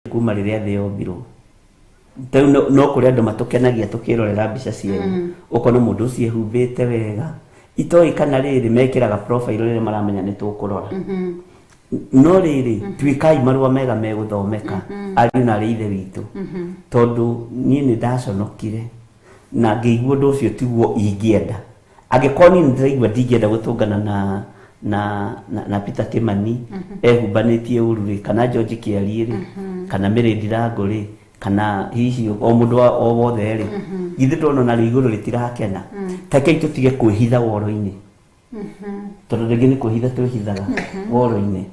kuma riria thĩ yombirwo tau no kũrĩ andũ matũkenagia tũkĩrorera mbica ciao ũkona mũndũ ũcio ehumbĩte wega itoĩ kana rĩrĩ mekĩraga profile rĩrĩa maramenya nĩ tũkũrora no rĩrĩ tuĩkai marũa mega megũthomeka ariũ na arĩ ithe witũ tondũ niĩ nĩ ndaconokire na ngĩigua ũndũ ũcio tiguo ingĩenda angĩkorwo niĩ ndĩraigua ndingĩenda gũtũngana na Peter Kĩmani ehumbanĩtie ũru kana George Kĩari kana Mary Ndirango kana hihi o mũndũ o wothe rĩ githĩ ndona na igũrũ rĩtirakena takei tũtige kwĩhitha woro-inĩ tondũ rĩngĩ nĩ kwĩhitha twĩhithaga woro-inĩ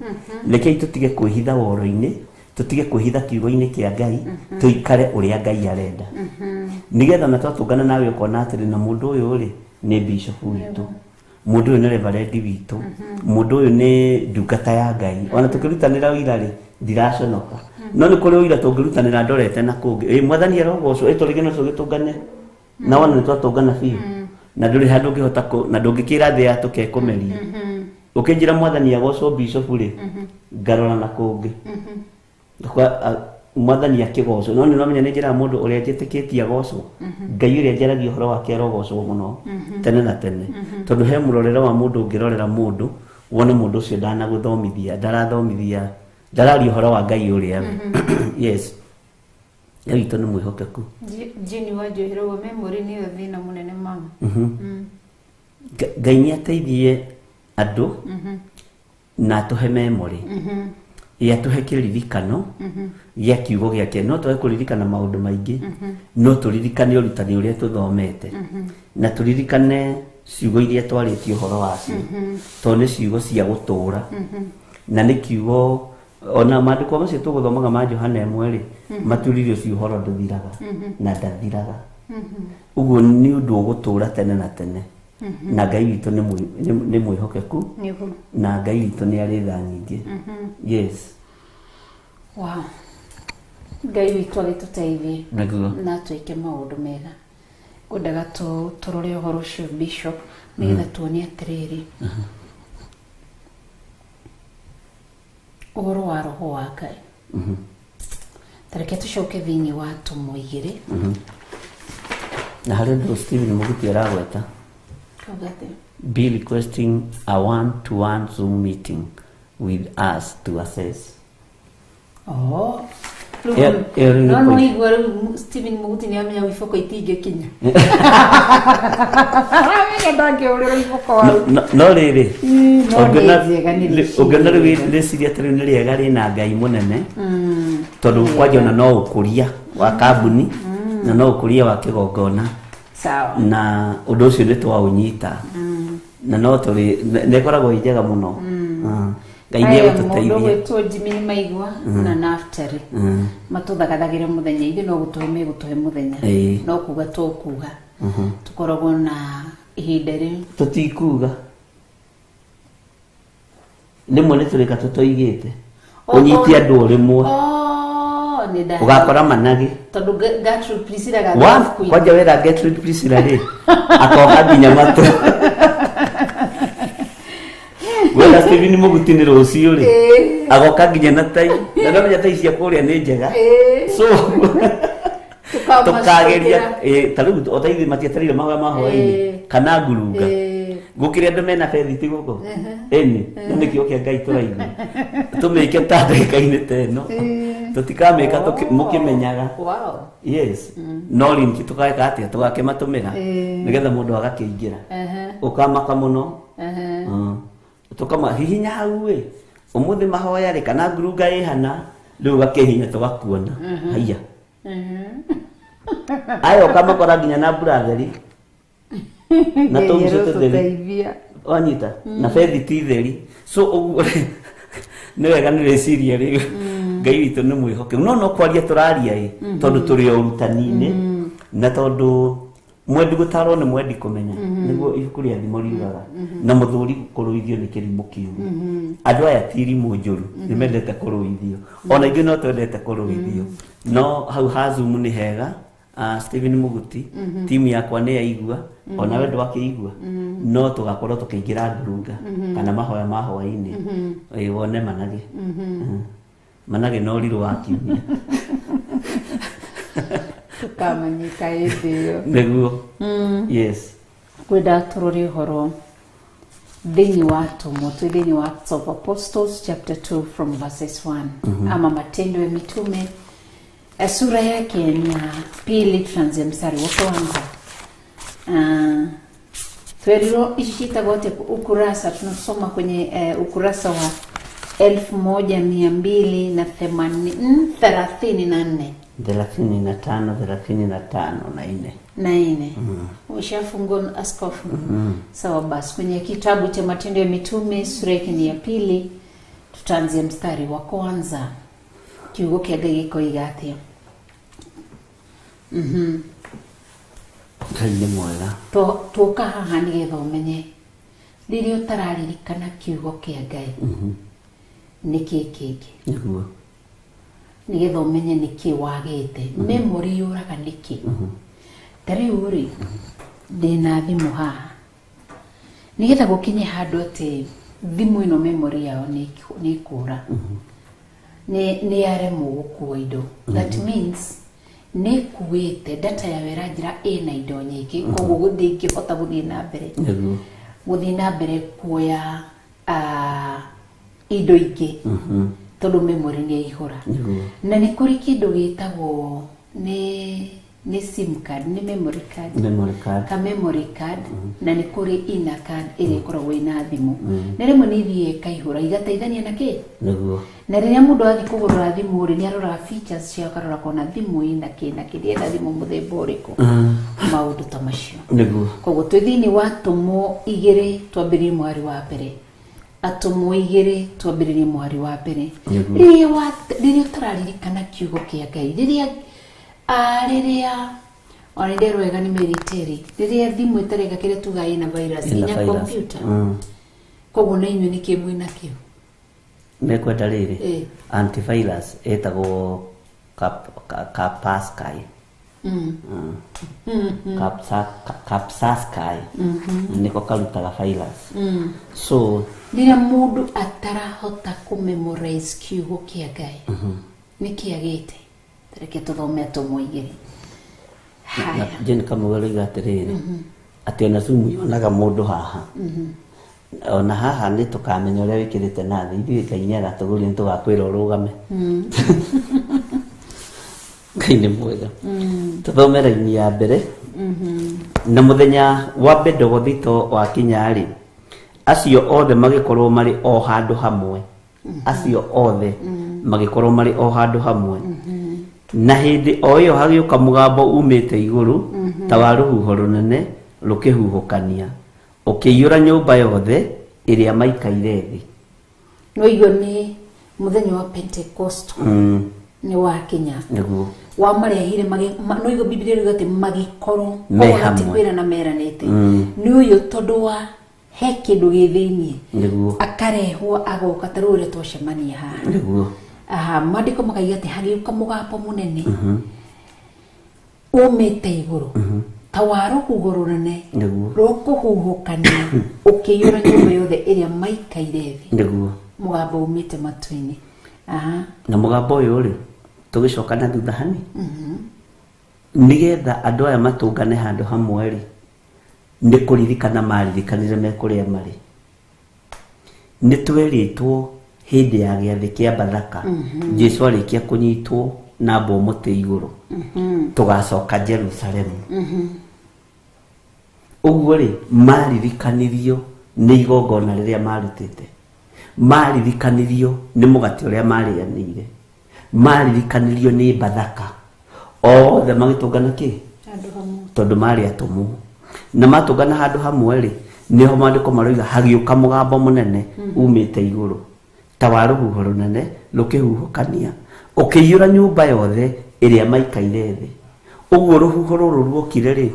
rekei tũtige kwĩhitha woro-inĩ tũtige kwĩhitha kiugo-inĩ kĩa Ngai tũikare ũrĩa Ngai arenda nĩgetha na twatũngana nawe ũkona atĩrĩ na mũndũ ũyũ rĩ nĩ bishop witũ mũndũ ũyũ nĩ reverend witũ mũndũ ũyũ nĩ ndungata ya Ngai ona tũkĩrutanĩra ũira rĩ ndiraconoka no nĩ kũrĩ ũira tũngĩrutanĩra ndorete na kũngĩ mwathani arogocwo tũrĩgĩ no tũgĩtũngane na wona nĩ twatũngana biũ na ndũrĩ handũ ũngĩhota na ndũngĩkĩra thĩ ya tũkekũmeria ũkĩnjĩra mwathani agocwo bishop rĩ ngarora na kũngĩ mwathani akĩgocwo no nĩ ũramenya nĩ njĩra mũndũ ũrĩa njĩtĩkĩtie agocwo Ngai ũrĩa njaragia ũhoro wake arogocwo mũno tene na tene tondũ he mũrorero wa mũndũ ũngĩrorera mũndũ wone mũndũ ũcio ndanagũthomithia ndarathomithia ndararia ũhoro wa Ngai ũrĩa yes witũ nĩ mwĩhokeku Jini wanjoherwo memory nĩ thĩna mũnene mama Ngai nĩ ateithie andũ na tũhe memory ya tũhe kĩririkano gĩa kiugo gĩake no tũhe kũririkana maũndũ maingĩ no tũririkane ũrutani ũrĩa tũthomete na tũririkane ciugo iria twarĩtie ũhoro wacio tondũ nĩ ciugo cia gũtũũra na nĩ kiugo ona maandĩko macio tũgũthomaga ma Johana 1 maturirio ũcio ũhoro ndũthiraga na ndathiraga ũguo nĩ ũndũ ũgũtũũra tene na tene na Ngai witũ nĩ mwĩhokeku na Ngai witũ nĩ arĩ tha nyingĩ yes wow Ngai witũ agĩtũteithie na twĩke maũndũ mega ngwendaga tũrore ũhoro ũcio bishop nĩgetha tuone atĩrĩrĩ ũhoro wa roho wa Ngai tareke tũcoke thĩinĩ wa Tumwo 2 na harĩ ũndũ Stephen Muguti aragweta be requesting a one-to-one Zoom meeting with us to assess no igua rĩu Stephen Muguti nĩ amenya iboko itingĩkinya ndangĩũrĩra iboko no rĩrĩ ũngĩona rĩu rĩciria atĩ rĩu nĩ rĩega rĩna Ngai mũnene tondũ kwanja ona no ũkũria wa kambuni na no ũkũria wa kĩgongona na ũndũ ũcio nĩ twaũnyita na no tũrĩ nĩ ĩkoragwo njega mũno Ngai nĩ egũtũteithia mũndũ gwĩtwo Jimmy Maigwa na Naftali matũthagathagĩre mũthenya ithe no gũtũhe megũtũhe mũthenya no kuga tũkuga tũkoragwo na ihinda rĩu tũtikuga rĩmwe nĩ tũrĩka tũtoigĩte ũnyitie andũ rĩmwe ũgakora managi tondũ Gertrude Priscilla kwanja wera Gertrude Priscilla rĩ akoha nginya matũ wera Stephen Muguti nĩ rũciũ rĩ agoka nginya na tai na ndamenya tai cia kũrĩa nĩ njega so tukageria tarĩu otaithi matiatarire mahoya mahoya-inĩ kana ngurunga gũkĩrĩa andũ mena bethiti gũkũ ĩni na nĩkĩo kĩa Ngai tũraigua tũmĩke ta ndagĩka-inĩ ta ĩno tũtikamĩka mũkĩmenyaga yes no rĩngĩ tũgeka atĩa tũgakĩmatũmĩra nĩgetha mũndũ agakĩingĩra ũkamaka mũno tũkama hihinya hau ĩ ũmũthĩ mahoya rĩ kana ngurunga ĩhana rĩu ũgakĩhinya tũgakuona haiya aya ũkamakora nginya na buratheri na tũmĩco tũtheri wanyita na bethiti theri so ũguo nĩ wega nĩ rĩciria rĩu Ngai witũ nĩ mwĩhokeku no kwaria tũraria ĩ tondũ tũrĩ o ũrutani-inĩ na tondũ mwendi gũtarwo nĩ mwendi kũmenya nĩguo ibuku rĩa thimo riugaga na mũthuri kũrũithio nĩ kĩrimũ kiugu andũ aya ti irimũ njũru nĩ mendete kũrũithio ona ingĩ no twendete kũrũithio no hau ha Zoom nĩ hega Stephen Muguti timu yakwa nĩ yaigua ona we ndwakĩigua no tũgakorwo tũkĩingĩra ngurunga kana mahoya ma hwaĩ-inĩ wone manage manage no riru wakiumia tukamanyika hĩndĩ niguo yes kwenda tũrore ũhoro thĩinĩ wa Tumwo thĩinĩ wa Acts of Apostles chapter 2 from verses 1 ama Matendo ya Mitume sura yake ni ya pili tuanze mstari wa kwanza. Tuelilo ishita wote ukurasa tunasoma kwenye ukurasa wa 1234 na 4 Ushafungua askofu. Sawa basi kwenye kitabu cha Matendo ya Mitume sura yake ni ya pili tutaanzia mstari wa kwanza. Kiugo kia Ngai gikoigatia. Kainde mwega. Tuoka haha nigetha umenye riria utararirikana kiugo kia Ngai. Niki kingi. Niguo. Nigetha umenye niki wagite. Memory yuraga niki. Tari uri ndina thimu haha. Nigetha gukinye handu ati thimu ino memory yao ni kura. Ni aremwo gukua indo. That means ni kuwete data ya werajira ina indo nyingi koguo guthingihota guthii na mbere guthii na mbere kuoya indo ingĩ tondu memory ni ihura na ni kuri kindu gitagwo ni sim card ni memory card ka memory card na ni kuri ina card iri koragwo ina thimu na rimwe ni thie kaihura igateithania na ki na riria mundu athi kugurura thimu ri ni arora features cia karora kona thimu ina ki na kirienda thimu muthemba uriku maundu ta macio koguo twi thiini wa Tumwo 2 twambiririe mwari wa mbere Atumwo 2 twambiririe mwari wa mbere riria turaririkana kiugo kia Ngai riria Orinde rwega ni meriteri. Riria thimu itarega kire tuga ina virus ina computer. Koguo na inyu ni kimwe na kio. Mekwenda riri. Antivirus etagwo Kaspersky. Kaspersky. Niko karutaga virus. So riria mundu atarahota ku memorize kiugo kia Ngai. Niki agite. Reke tuthome Atumwo 2. Haya. Jeni kamugalo igatiriri. Ati ona sumu yonaga mundu haha. Ona haha ni tukamenya uria wikirite na thi ithuĩ Ngai nĩ agatũgũria nĩtũgakwĩra ũrũgame. Ngai nĩ mwega. Tuthome raini ya mbere. Na muthenya wa Pentekothito wa kinya-rĩ, acio othe magĩkorwo marĩ o handũ hamwe. Acio othe magĩkorwo marĩ o handũ hamwe. Na hindi o iyo hagĩũka mũgambo umĩte igũrũ ta wa rũhuho rũnene rũkĩhuhũkania ũkĩiyũra nyũmba yothe ĩrĩa maikaire thĩ. No iyo ni muthenya wa Pentecost ni wa kinya niguo wa marehire no iyo Biblia rigate magikorwo kwĩra na meranĩte ni uyu tondu wa he kindu gĩthĩinĩ niguo akarehwo agoka tarũre twacemania haha niguo mandiko makaiga ati hagĩũka mũgambo mũnene umĩte igũrũ ta wa rũhuho rũnene rũkũhuhũkania ũkĩiyũra nyũmba yothe ĩrĩa maikaire thĩ niguo mũgambo umĩte matu-inĩ na mũgambo ũyũ rĩ tũgĩcoka na thutha hani nigetha andũ aya matũngane handũ hamwe rĩ nĩ kũririkana maririkanire me kũrĩa marĩ nĩ twerĩtwo hindi ya gĩathĩ kĩa Bathaka Jesu arĩkia kũnyitwo na mbomu mũtĩ igũrũ tũgacoka Jerusalemu ũguo rĩ maririkanirio nĩ igongona rĩrĩa marutĩte maririkanirio nĩ mũgate ũrĩa marĩanĩire maririkanirio nĩ Bathaka othe magĩtũngana kĩ tondũ marĩ atũmwo na matũngana handũ hamwe rĩ niho mandĩko maroiga hagĩũka mũgambo mũnene umĩte igũrũ ta wa rũhuho rũnene rũkĩhuhũkania ũkĩiyũra nyũmba yothe ĩrĩa maikaire thĩ ũguo rũhuho rũrũ ruokire rĩ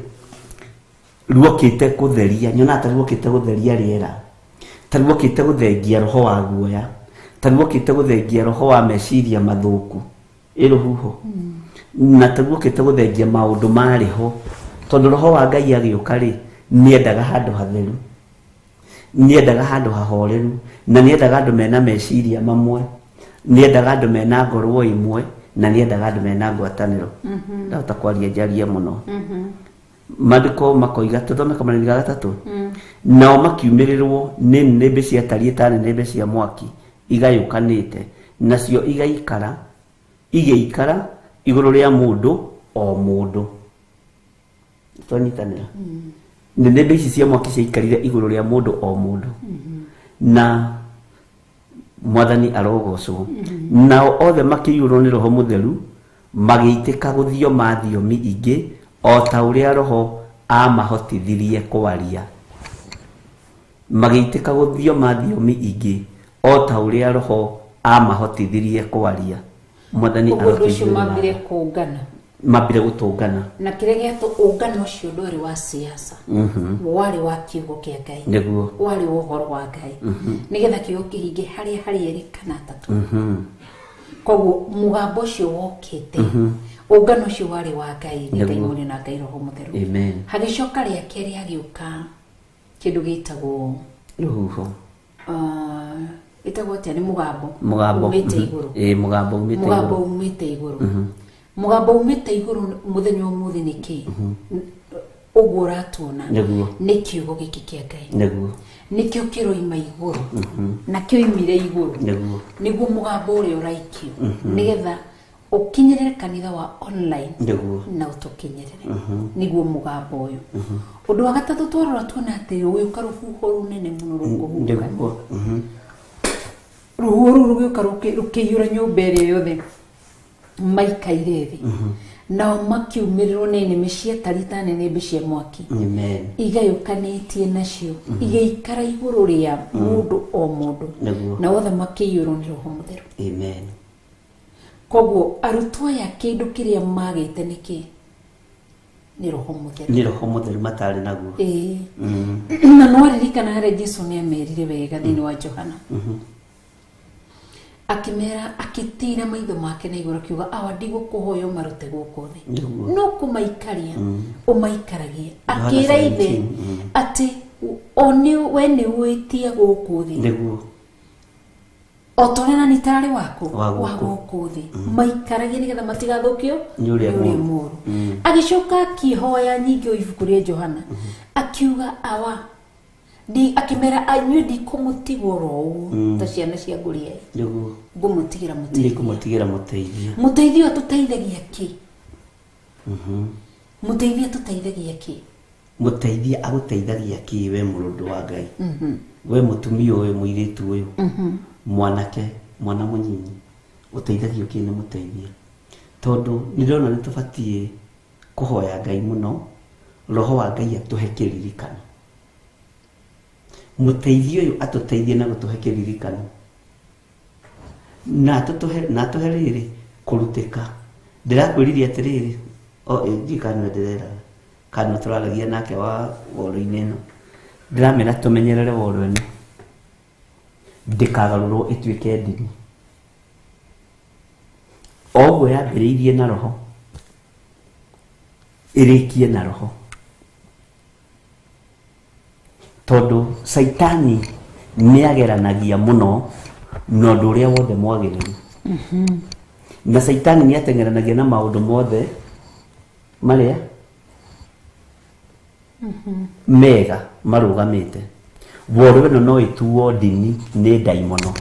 ruokĩte gũtheria nyona ta ruokĩte gũtheria rĩera ta ruokĩte gũthengia roho wa guoya ta ruokĩte gũthengia roho wa meciria mathũku rũhuho na ta ruokĩte gũthengia maũndũ marĩ ho tondũ roho wa Ngai agĩũka rĩ niendaga handũ hatheru niendaga handũ hahoreru na niendaga andũ mena meciria mamwe niendaga andu mena ngoro imwe na niendaga andu mena ngwataniro ndahota kwaria njaria muno Maandĩko makoiga tuthome Kamarani ga gatatu nao makiumirirwo nĩ nĩmbe cia tariĩ ta nĩmbe cia mwaki igayũkanĩte nacio igĩikara igũrũ rĩa mũndũ o mũndũ twanyitanĩra nĩmbe ici cia mwaki ciaikarire igũrũ rĩa mũndũ o mũndũ na Mwathani arogocwo nao othe makĩiyũrwo nĩ Roho Mũtheru magĩitĩka gũthioma thiomi ingĩ o ta ũrĩa Roho amahotithirie kwaria magĩitĩka gũthioma thiomi ingĩ o ta ũrĩa Roho amahotithirie kwaria Mwathani arogocwo mambire gũtũngana na kĩrĩa gĩatũ ũngano ũcio ndwarĩ wa siasa warĩ wa kiugo kĩa Ngai nĩguo warĩ ũhoro wa Ngai nĩgetha kiugo kĩhinge harĩa erĩ kana atatũ koguo mũgambo ũcio wokĩte ũngano ũcio warĩ wa Ngai Ngai mũnene na Ngai Roho Mũtheru amen hagĩcoka rĩa kerĩ hagĩũka kĩndũ gĩtagwo rũhuho ĩtagwo atĩa nĩ mũgambo umĩte igũrũ mũgambo umĩte igũrũ mũgambo umĩte igũrũ mũthenya ũmũthĩ nĩkĩ ũguo ũratuona nĩ kiugo gĩkĩ kĩa Ngai nĩkĩo kĩroima igũrũ na kĩoimire igũrũ nĩguo mũgambo ũrĩa ũraikio nĩgetha ũkinyĩrĩre kanitha wa online na ũtũkinyĩrĩre nĩguo mũgambo ũyũ ũndũ wa gatatũ twarora tuona atĩ ũgĩũka rũhuho rũnene mũno rũkũhuhũka rũhuho rũu rũgĩũka rũkĩiyũra nyũmba ĩrĩa yothe maikaire thĩ nao makiumĩrĩrwo nĩ nĩmĩ cia tariĩ ta nĩmbe cia mwaki igayũkanĩtie nacio igĩikara igũrũ rĩa mũndũ o mũndũ na othe makĩiyũrwo nĩ Roho Mũtheru koguo arutwo aya kĩndũ kĩrĩa magĩte nĩkĩ nĩ Roho Mũtheru matarĩ naguo na no aririkana harĩa Jesũ nĩamerire wega thĩinĩ wa Johana akimera akitira maitho make na igũrũ akiuga awa ndigũkũhoya ũmarute gũkũ thĩ no kũmaikaria ũmaikaragie akĩra ithe atĩ we nĩ wĩtia gũkũ thĩ o torena nĩ tarĩ wa gũkũ thĩ maikaragie nĩgetha matigathũkio nĩ ũrĩa mũũru agĩcoka akĩhoya nyingĩ o ibuku rĩa Johana akiuga awa akimera anyue ndikũmũtigwo ũũ ta ciana cia ngũria ngũmũtigĩra mũteithia tũteithagia kĩ mũteithia agũteithagia kĩ we mũrũndũ wa Ngai we mũtumia ũyũ mũirĩtu ũyũ mwana mũnyinyi ũteithagio kĩ nĩ mũteithia tondũ nĩndĩrona nĩtũbatiĩ kũhoya Ngai mũno Roho wa Ngai atũhe kĩririkano mũteithio ũyũ atũteithie na gũtũhe kĩririkano na atũhe rĩrĩ kũrutĩka ndĩrakwĩririe atĩrĩrĩ njikano ndĩrera kana tũraragia nake wa woro-inĩ ĩno ndĩramera tũmenyerere woro ĩno ndĩkagarũrwo ĩtuĩke ndini oguo yambĩrĩirie na Roho ĩrĩkie na Roho tondũ Saitani nĩageranagia mũno na ũndũ ũrĩa wothe mwagĩrĩru na Saitani nĩateng'eranagia na maũndũ mothe marĩa mega marũgamĩte woro ĩno no ĩtuo ndini nĩ ndaimono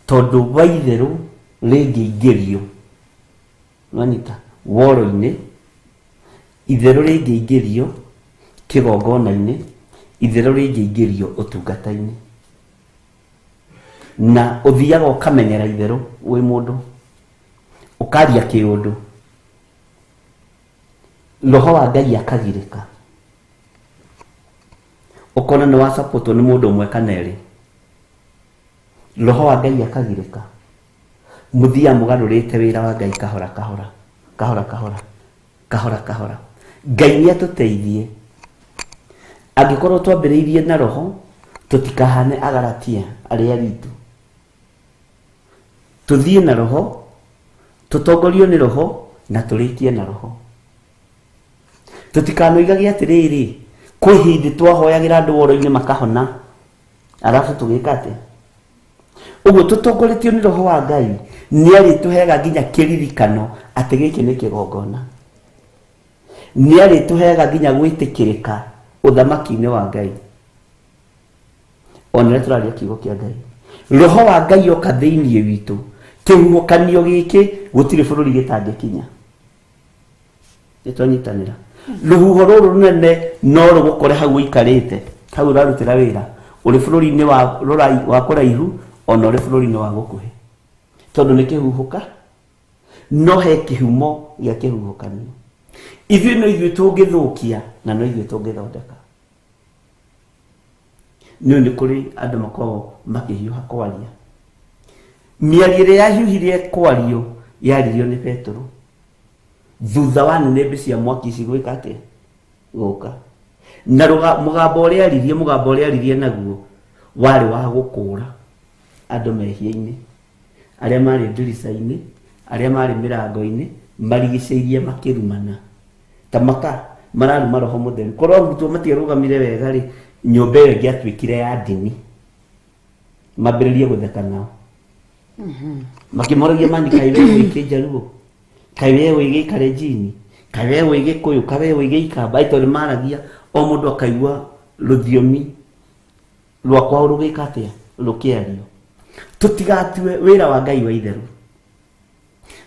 tondũ waitherũ rĩngĩingĩrio woro-inĩ itherũ rĩngĩingĩrio kĩgongona-inĩ itherũ rĩngĩingĩrio ũtungata-inĩ na ũthiaga ũkamenyera itherũ wĩ mũndũ ũkaria kĩũndũ Roho wa Ngai akagirĩka ũkona nĩ wa support nĩ mũndũ ũmwe kana erĩ Roho wa Ngai akagirĩka mũthia mũgarũrĩte wĩra wa Ngai kahora Ngai nĩatũteithie angĩkorwo twambĩrĩirie na Roho tũtikahane Agalatia arĩa aritũ tũthiĩ na Roho tũtongorio nĩ Roho na tũrĩkie na Roho tũtikanoigage atĩrĩrĩ kwĩ hĩndĩ twahoyagĩra andũ woro-inĩ makahona arabu tũgĩka atĩ uguo tutongoretio ni roho wa Ngai ni ari tuheaga nginya kiririkano ati giki ni kigongona, ni ari tuheaga nginya gwitikirika uthamaki-ini wa Ngai. Ona turaria kiugo kia Ngai, roho wa Ngai oka thiini witu, kihuhokanio giki gutiri bururi gitangikinya. Nitwanyitanira ruhuho ruru runene no rugukore hau wikarite, hau urarutira wira, uri bururi-ini wa kuraihu ona uri bururi-ini wa gukuhi, tondu ni kihuhuka no he kihumo gia kihuhukanio. Ithuĩ no ithuĩ tũngĩthũkia na no ithuĩ tũngĩthondeka. Nĩ kũrĩ andũ makoragwo makĩhiũha kwaria. Mĩario ĩrĩa yahiũhire kwario yaririo nĩ Petero, thutha wa nĩnĩmbĩ cia mwaki ici gwĩka atĩa? Gũka. Na mũgambo ũrĩa aririe naguo warĩ wa gũkũũra andũ mehia-inĩ, arĩa marĩ ndirica-inĩ, arĩa marĩ mĩrango-inĩ, marigicĩirie makĩrumana ta maka mararuma roho mũtheru. Korwo arutwo matiarũgamire wega rĩ, nyũmba ĩyo ĩngĩatuĩkire ya ndini, mambĩrĩrie gũtheka nao makĩmoragia mani, kaĩ we wĩ Kĩnjaruo, kaĩ we wĩ Gĩkalenjini, kaĩ we wĩ Gĩkũyũ, kaĩ we wĩ Gĩikamba. Tondũ maragia o mũndũ akaigua rũthiomi rwa kwao rũgĩka atĩa, rũkĩario. Tũtigatue wĩra wa Ngai wa itherũ,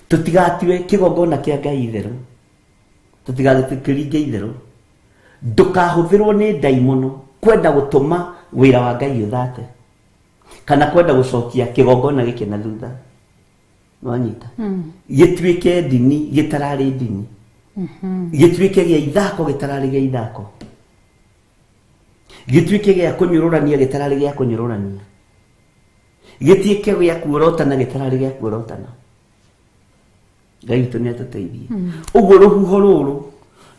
tũtigatue kĩgongona kĩa Ngai itherũ, tũtigatĩkĩringe itherũ, ndũkahũthĩrwo nĩ ndaimono kwenda gũtũma wĩra wa Ngai ũthate, kana kwenda gũcokia kĩgongona gĩkĩ na thutha. Nwanyita gĩtuĩke ndini gĩtararĩ ndini, gĩtuĩke gĩa ithako gĩtararĩ gĩa ithako, gĩtuĩke gĩa kũnyũrũrania gĩtararĩ gĩa kũnyũrũrania, gĩtuĩke gĩa kuorotana gĩtararĩ gĩa kuorotana. Ngai witũ nĩ atũteithie. Ũguo rũhuho rũrũ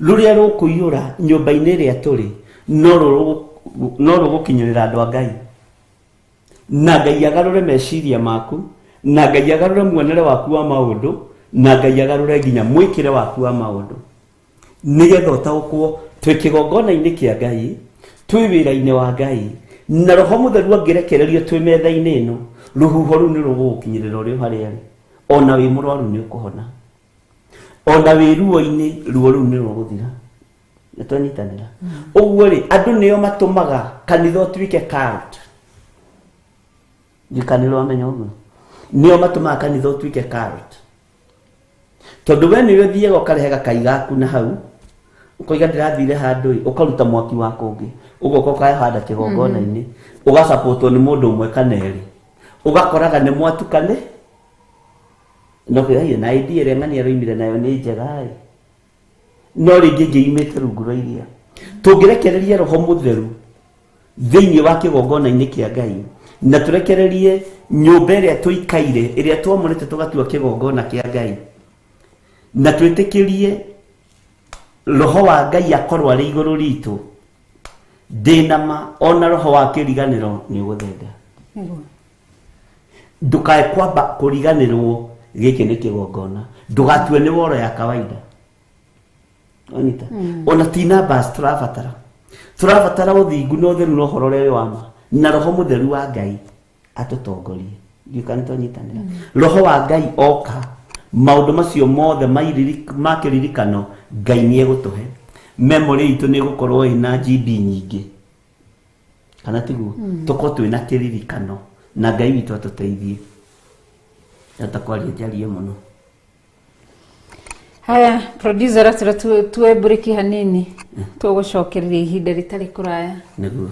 rũrĩa rũkũiyũra nyũmba-inĩ ĩrĩa tũrĩ no rũgũkinyĩrĩra andũ a Ngai, na Ngai agarũre meciria maku, na Ngai agarũre muonere waku wa maũndũ, na Ngai agarũre nginya mwĩkĩre waku wa maũndũ, nĩgetha ũtaũkwo twĩ kĩgongona-inĩ kĩa Ngai, twĩ wĩra-inĩ wa Ngai, na roho mũtheru angĩrekererio twĩ metha-inĩ ĩno, rũhuho rũu nĩ rũgũgũkinyĩrĩra ũrĩ harĩa arĩ. Ona wĩ mũrwaru nĩ ũkũhona, ona wĩ ruo-inĩ ruo rũu nĩ rũgũthira. Nĩtwanyitanĩra. Ũguo rĩ, andũ nĩo matũmaga kanitha ũtuĩke cult. Ndikanĩrwo amenya ũguo, nĩo matũmaga kanitha ũtuĩke cult. Tondũ we nĩwe ũthiaga ũkarehe gakai gaku na hau, ũkoiga ndĩrathire handũ, ũkaruta mwaki wa kũngĩ, ũgoka ũkahanda kĩgongona-inĩ, ũgacapotwo nĩ mũndũ ũmwe kana erĩ, ũgakoraga nĩ mwatukane. No kwĩra na idea ĩrĩa ng'ania roimire nayo nĩ njega, no rĩngĩ ingĩimĩte rungu rwa iria. Tũngĩrekereria roho mũtheru thĩinĩ wa kĩgongona-inĩ kĩa Ngai, na tũrekererie nyũmba ĩrĩa tũikaire, ĩrĩa tuomonete tũgatua kĩgongona kĩa Ngai, na twĩtĩkĩrie roho wa Ngai akorwo arĩ igũrũ ritũ, ndĩnama ona roho wa kĩriganĩro nĩ ũgũthenda. Ndũkae kwamba kũriganĩrwo gĩkĩ nĩ kĩgongona, ndũgatue nĩ woro ya kawaida. Onita ona ti numbers tũrabatara ũthingu na ũtheru na ũhoro ũrĩa wĩ wa ma, na roho mũtheru wa Ngai atũtongorie. Ndiũka nĩtwanyitanĩra. Roho wa Ngai oka, maũndũ macio mothe ma kĩririkano Ngai nĩ egũtũhe. Memory itũ nĩ ĩgũkorwo ĩna GB nyingĩ, kana tiguo, tũkorwo twĩna kĩririkano, na Ngai witũ atũteithie. Atakwaria jalie mũno. Haya, producer ratira tuwe break hanini, tũgũcokereria ihinda rĩtarĩ kũraya. Nĩguo.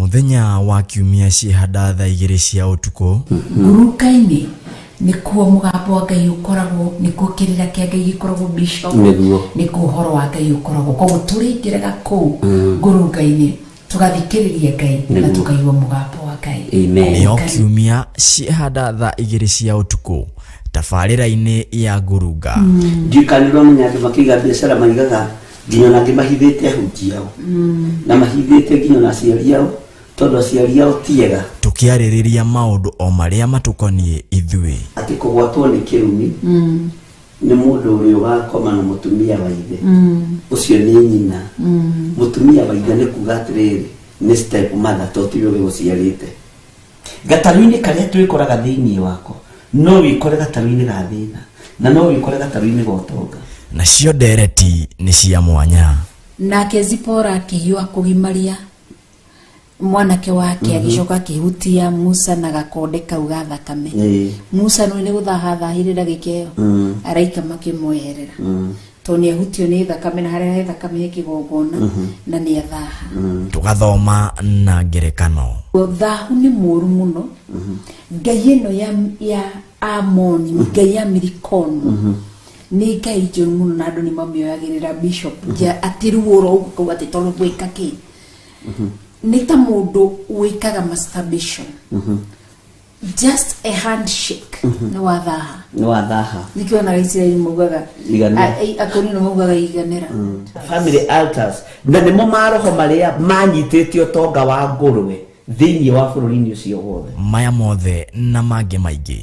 muthenya wa kiumia ciihanda thaa 2 cia utuku nguruka-ini nikuo mugambo wa Ngai ukoragwo, nikuo kirira kia Ngai gikoragwo bishop, nikuo horo wa Ngai ukoragwo. Koguo turingiraga kuu nguruka-ini tugathikiriria Ngai na tukaigua mugambo wa Ngai. Nio kiumia ciihanda thaa 2 cia utuku tabarĩra-inĩ ya ngurunga. Ndikanirwo munyandu makiga biashara maigaga nginya nangi mahithite hunji yao na mahithite nginya na aciari yao tondu aciari yao tiega. Tukiarĩrĩria maũndũ o marĩa matukonie ithuĩ. Ati kũgwatwo nĩ kĩrumi nĩ mũndũ ũrĩa ũgakoma na mũtumia wa ithe ũcio nĩ nyina. Mũtumia wa ithe nĩ kuga atĩrĩrĩ nĩ step mother to tiwe gũciarĩte. Gatarũ-inĩ karĩa twĩkoraga thĩinĩ wako no wĩkore gatarũ-inĩ ga thĩna na no wĩkore gatarũ-inĩ ga ũtonga. Nacio ndereti nĩ cia mwanya. Nake Zipora akĩhiũha kũgimaria mwanake wake agicoka akihutia Musa na gakonde kau ga thakame. Musa no nĩ gũthahathahirĩra gĩkeo araika makĩmweherera to nĩ ahutio nĩ thakame na harĩa thakame ĩkĩgongona na nĩ athaha. Tugathoma na ngerekano. Thahu nĩ mũru mũno. Ngai ĩno ya Amoni, Ngai ya Milikono nĩ Ngai njũru mũno na andũ nĩ mamĩoyagĩrĩra bishop atiruoro ũguo atĩ tondũ gwĩka kĩ nĩ ta mũndũ wĩkaga masturbation. Just a handshake no wathaha nikio na Israeli mugaga akoni no mugaga iganera family altars na nimo maroho maria manyitĩtio tonga wa ngũrwe thĩinĩ wa bũrũri-inĩ ũcio wothe. Maya mothe na mangĩ maingĩ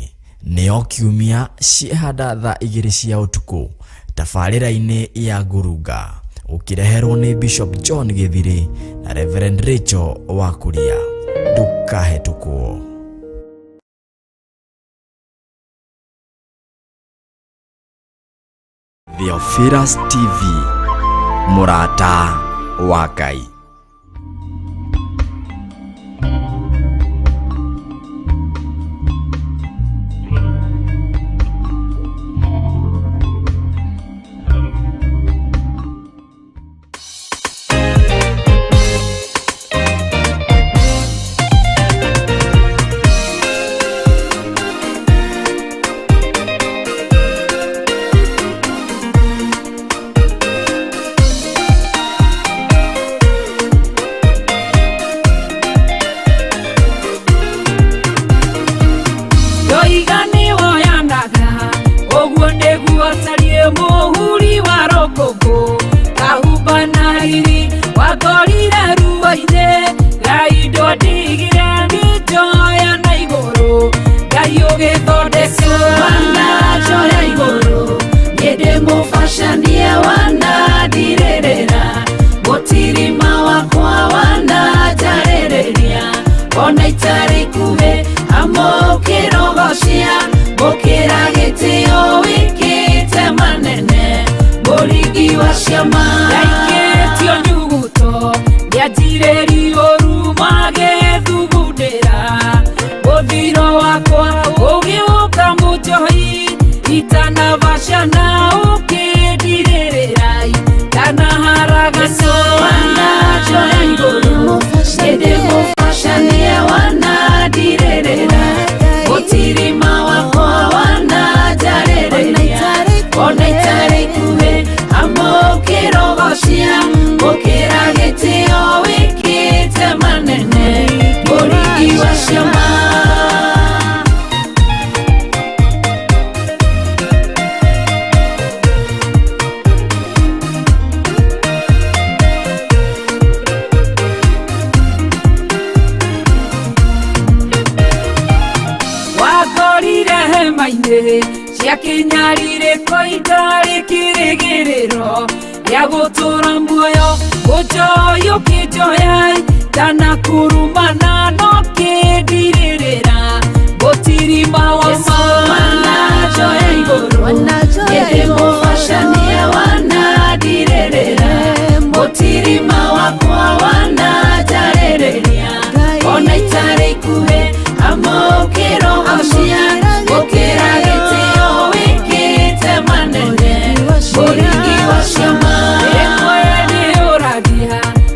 nĩo kiumia ciihanda thaa 2 cia utuku tabarĩra-inĩ ya ngurunga ukireherwo nĩ Bishop John Githiri na Reverend Rachel Wakuria. Ndukahetũkwo. Theophilus TV, mũrata wa Ngai.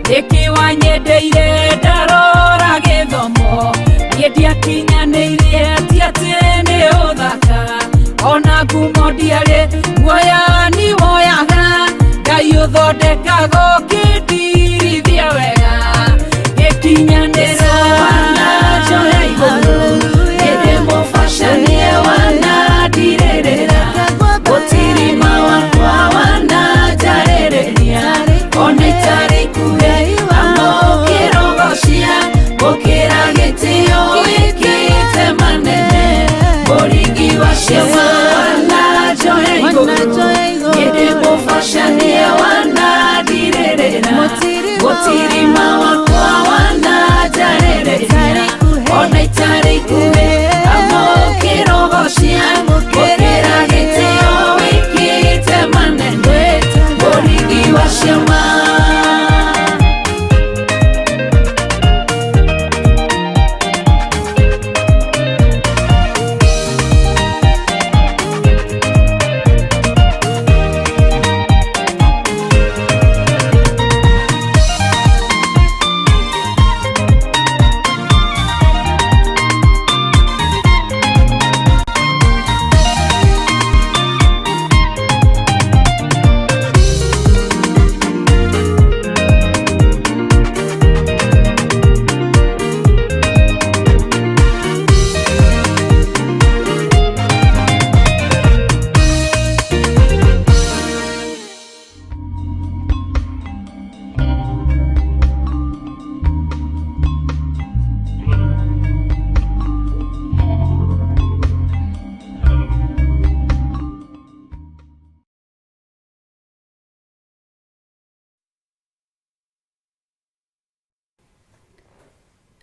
Eki wanyedeire darora uthaka ona ngumo ndiarĩ guoya ni woyaga Ngai ũthondekaga ũkĩndirithia wega gĩkinyanĩro wana njoya igũrũ ĩndĩ mũbacanie wanandirĩrĩra gũtirima wakwa wananjarĩrĩria ona itarĩ ikuhĩ amũkĩrogocia gũkĩra gĩtĩo wĩkĩte manene mũringi wa ciama wananjoya igũrũ ĩndĩ mũbacanie wanandirĩrĩra gũtirima wakwa wananjarĩrĩria ona itarĩ ikuhĩ amũkĩrogocia gũkĩra gĩtĩo wĩkĩte manene mũringi wa ciama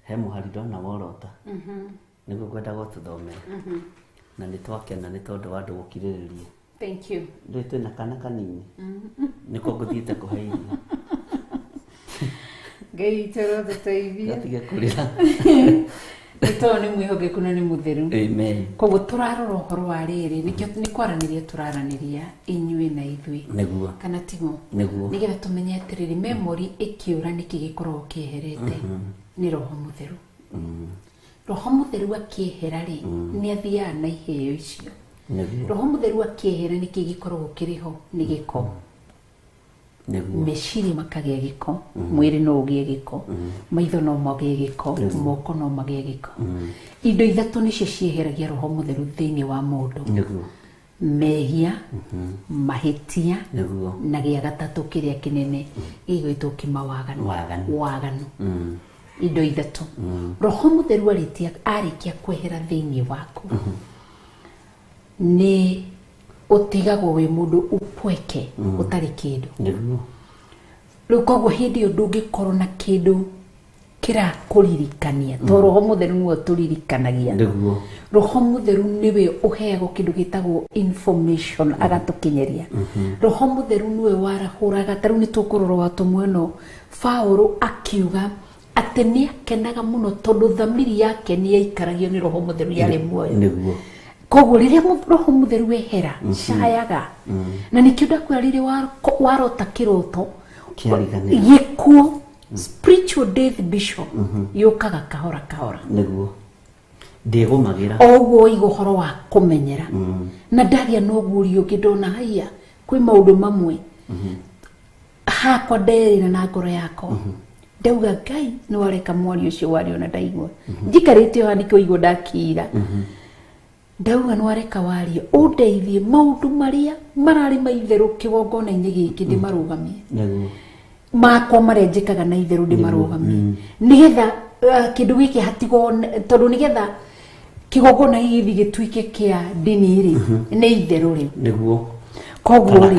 he mũhari ndona worota nĩguo ngwendaga ũtũthomera na nĩ twakena nĩ tondũ wa andũ gũkirĩrĩria. Thank you. Ndĩ twĩna kana kanini nĩko ngũthiĩte kũhe irio. Ngai itũra tũteithie. Gatige kũrĩra. Nĩtondũ nĩ mwĩhokeku na nĩ mũtheru. Amen. Koguo tũrarora ũhoro wa rĩrĩ nĩ kwaranĩria tũraranĩria inyuĩ na ithuĩ. Nĩguo. Kana tiguo. Nĩguo. Nĩgetha tũmenye atĩrĩrĩ memory ĩkĩũra nĩkĩ gĩkoragwo kĩeherete nĩ roho mũtheru. Roho mũtheru akĩehera rĩ nĩ athiaga na iheo icio. Roho mũtheru akĩehera nĩkĩ gĩkoragwo kĩrĩho nĩ gĩko. Meciria makagĩa gĩko, mwĩrĩ no ũgĩe gĩko, maitho no magĩe gĩko, moko no magĩe gĩko. Indo ithatũ nĩcio cieheragia roho mũtheru thĩinĩ wa mũndũ. Mehia, mahĩtia na gĩa gatatũ kĩrĩa kĩnene gĩgwĩtwo kĩmawaganu. Waganu. Indo ithatũ. Roho mũtheru arĩkia kwehera thĩinĩ waku nĩ ũtigagwo wĩ mũndũ upweke ũtarĩ kĩndũ. Rĩu koguo hĩndĩ ĩyo ndũngĩkorwo na kĩndũ kĩrakũririkania tondũ roho mũtheru nĩwe ũtũririkanagia. Roho mũtheru nĩwe ũheagwo kĩndũ gĩtagwo information agatũkinyeria. Roho mũtheru nĩwe warahũraga tarĩu nĩ tũkũrora watu mweno Paulo akiuga atĩ nĩ akenaga mũno tondũ thamiri yake nĩ yaikaragio nĩ roho mũtheru yarĩ muoyo. Koguo rĩrĩa roho mũtheru wehera cayaga na nĩkĩo ndakwĩra rĩrĩa warota kĩroto gĩkuũ spiritual death bishop yũkaga kahora kahora. Nĩguo ndĩgũmagĩra oguo igũhoro wa kũmenyera na ndagĩa na ũguũrio ũngĩ ndona haiya kwĩ maũndũ mamwe hakwa nderĩra na ngoro yakwa ndauga Ngai nĩ wareka mwario ũcio wario na ndaigua njikarĩte haha nĩkĩo igua ndakira ndauga nĩ wareka wario ũndeithie maũndũ marĩa mararĩ maitherũ kĩgongona-inĩ gĩkĩ ndĩmarũgamie makwa marĩa njĩkaga na itherũ ndĩmarũgamie nĩgetha kĩndũ gĩkĩ hatigwo tondũ nĩgetha kĩgongona gĩgĩthiĩ gĩtuĩke kĩa ndini rĩ nĩ itherũ rĩu nĩguo koguo rĩ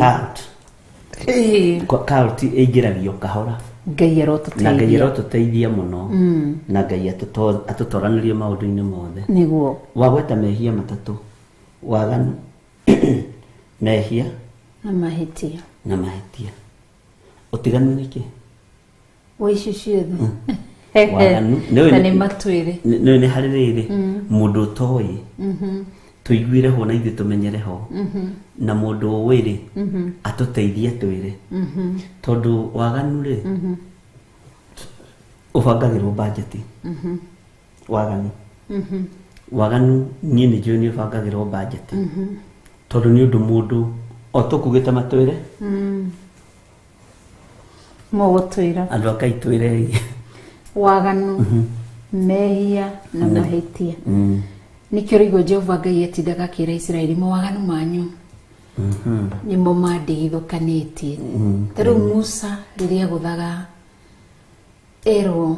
cult ĩingĩragio kahora. Ngai arotũteithia na Ngai arotũteithia mũno na Ngai atũtoranĩrie maũndũ-inĩ mothe. Nĩguo wagweta mehia matatũ: waganu, mehia na mahĩtia. Ũtiganu nĩkĩ? Wa icio ciothe waganu na nĩ matwĩre nĩ harĩ rĩrĩ mũndũ ũtoĩ tũiguire ho na ithuĩ tũmenyere ho na mũndũ ũĩ rĩ atũteithie twĩre tondũ waganu rĩ ũbangagĩrwo budget waganu waganu niĩ nĩ njũĩ nĩ ũbangagĩrwo budget tondũ nĩ ũndũ mũndũ o tũkugĩte matwĩre mũgũtwĩra andũ a Ngai twĩre waganu mehia na mahĩtia nĩkĩo rĩgwo Jehova Ngai atindaga akĩra Isiraeli mawaganu manyu nĩmo mandigithũkanĩtie ta rĩu Musa rĩrĩa gũthaga erwo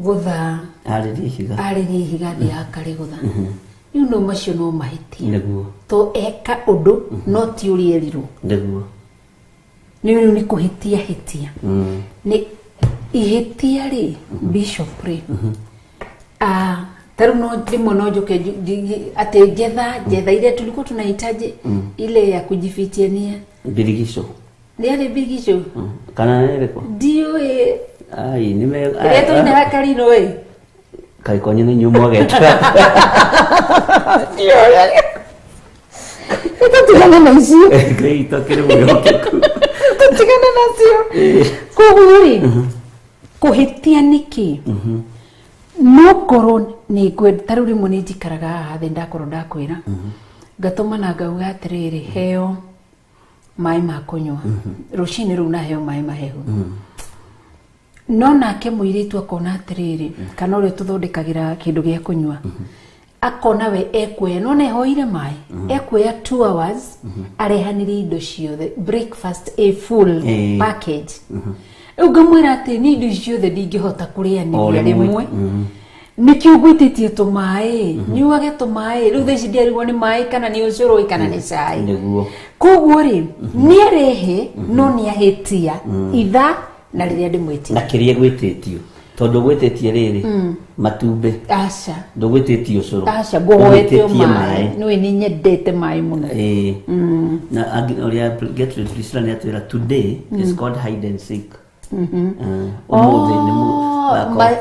gũtha arĩrie ihiga thiakare gũtha rĩu no macio no mahĩtia to eka ũndũ no ti ũrĩa erirwo nĩ kũhĩtia hĩtia nĩ ihĩtia rĩ Bishop rĩ taru no ndimo no joke ate jetha ile tulikuwa tunahitaji ile ya kujifichania birigisho ile birigisho kana nereko ndio ai nime eto ina hakari no kai konye ni nyumo geta ndio tutigana na isio greito kile mwe tutigana na sio kuhuri kuhitia niki no koro ni gwed taruri muni jikaraga hathe ndakoro ndakwira gatoma na ngauga atiriri heo mai ma kunywa rucini ru na heo mai mahehu no nake muiritu akona atiriri kana uri tuthondekagira kindu gia kunywa akona we ekwe no ne hoire mai ekwe 2 hours arehaniri indo ciothe breakfast a full package ugamwira ati ni indo ciothe ndingihota kuria ni rimwe nikio gwititie tumae nyuage tumae riu theci ndiarigwo ni mai kana ni ucuru kana ni cai koguo ri ni arehe no ni ahitia itha na riria ndimwitie na kiria gwititio tondu gwititie riri matumbe aca ndugwititie ucuru aca bohoete mai no ni nyendete mai muno na oria get register ni atwira today is called hide and seek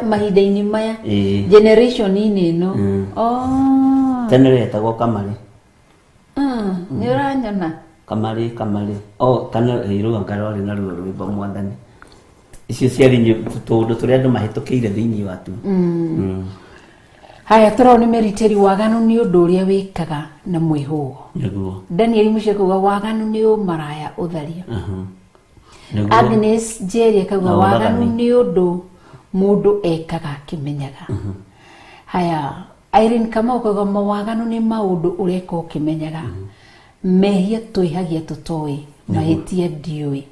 mahinda-inĩ maya generation ini no tene retagwo kamari ni uranyona kamari kana hiru ngaro ri na ruo rwimbo mwathani icio ciari tundu turia andu mahitukiire thiini watu haya turoni meriteri waganu ni undu uria wikaga na mwihugo Daniel Muche kuga waganu ni umaraya utharia Agnes Jerry kauga waganu ni undu mundu ekaga akimenyaga haya Irene kama ukaga mawaganu ni maundu ureka ukimenyaga mehia twihagia tutoi mahitia ndiui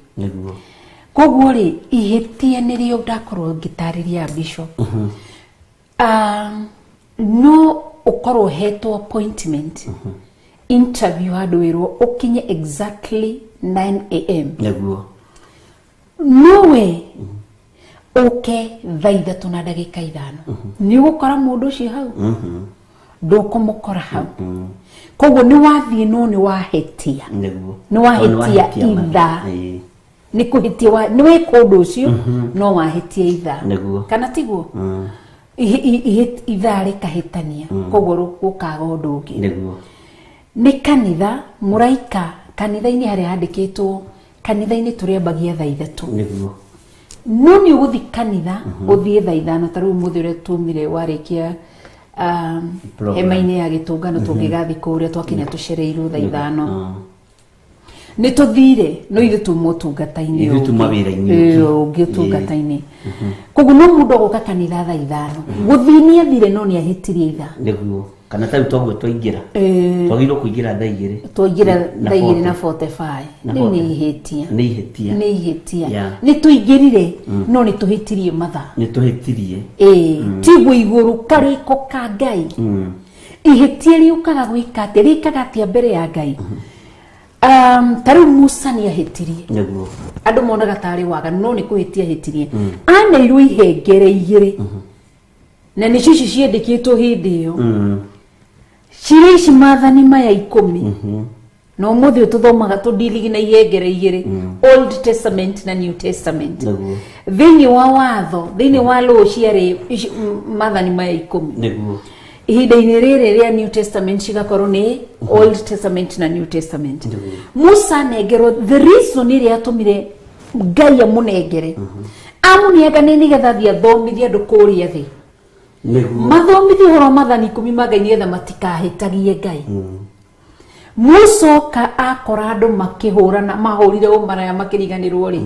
koguo ri ihitia nirio ndakorwo ngitariria Bishop no ukorwo hetwo appointment interview hadwirwo ukinye exactly 9 am nowe thaa ithatu na ndagika ithano ni gukora mundu ucio hau ndukumukora hau koguo ni wathie no ni wahetia ni wahetia itha ni kuhitia ni weka undu ucio no wahetia itha kana tiguo itha rikahitania koguo gukaga undu ungi ni kanitha muraika kanitha-ini haria handikitwo kanitha-ini turiambagia thaa ithatu no ni uguthi kanitha uthie thaa ithano taru muthire tumire warikia hema-ini ya gitungano tungigathi kuria twakinya tucereirwo thaa ithano ni tuthire no ithu tumotungata-ini ithu tumawira-ini ungitungata-ini koguo no mundu guka kanitha thaa ithano guthinia thire no ni ahitirie itha niguo kana tau twaguo twaingira twagirwo kuingira thaa igiri thaa igiri na 45 ni ihitia ni tuingirire no ni tuhitirie matha ni tuhitirie tiguo iguru kariko ka Ngai ihitia riukaga gwika atia rikaga atia mbere ya Ngai taru Musa ni ahitirie niguo andu monaga tari waga no ni kuhitia hitirie aneirwo ihengere igiri na ni cici ciendekitwo hindi iyo Shirishi mathani maya 10 no muthi tuthomaga tudiligi na ihengere igiri Old Testament na New Testament thini wa watho thini wa law ciari mathani maya 10 niguo ihinda-ini riri ria New Testament cigakorwo ni Old Testament na New Testament Musa negero the reason iria atumire Ngai amunengere amuniega ni nigetha thia thomithia andu kuria thi mathomithi horo mathani 10 ma Ngai nigetha matikahĩtagie Ngai. Mucoka akora andu makihurana mahurire umaraya makiriganirwo ri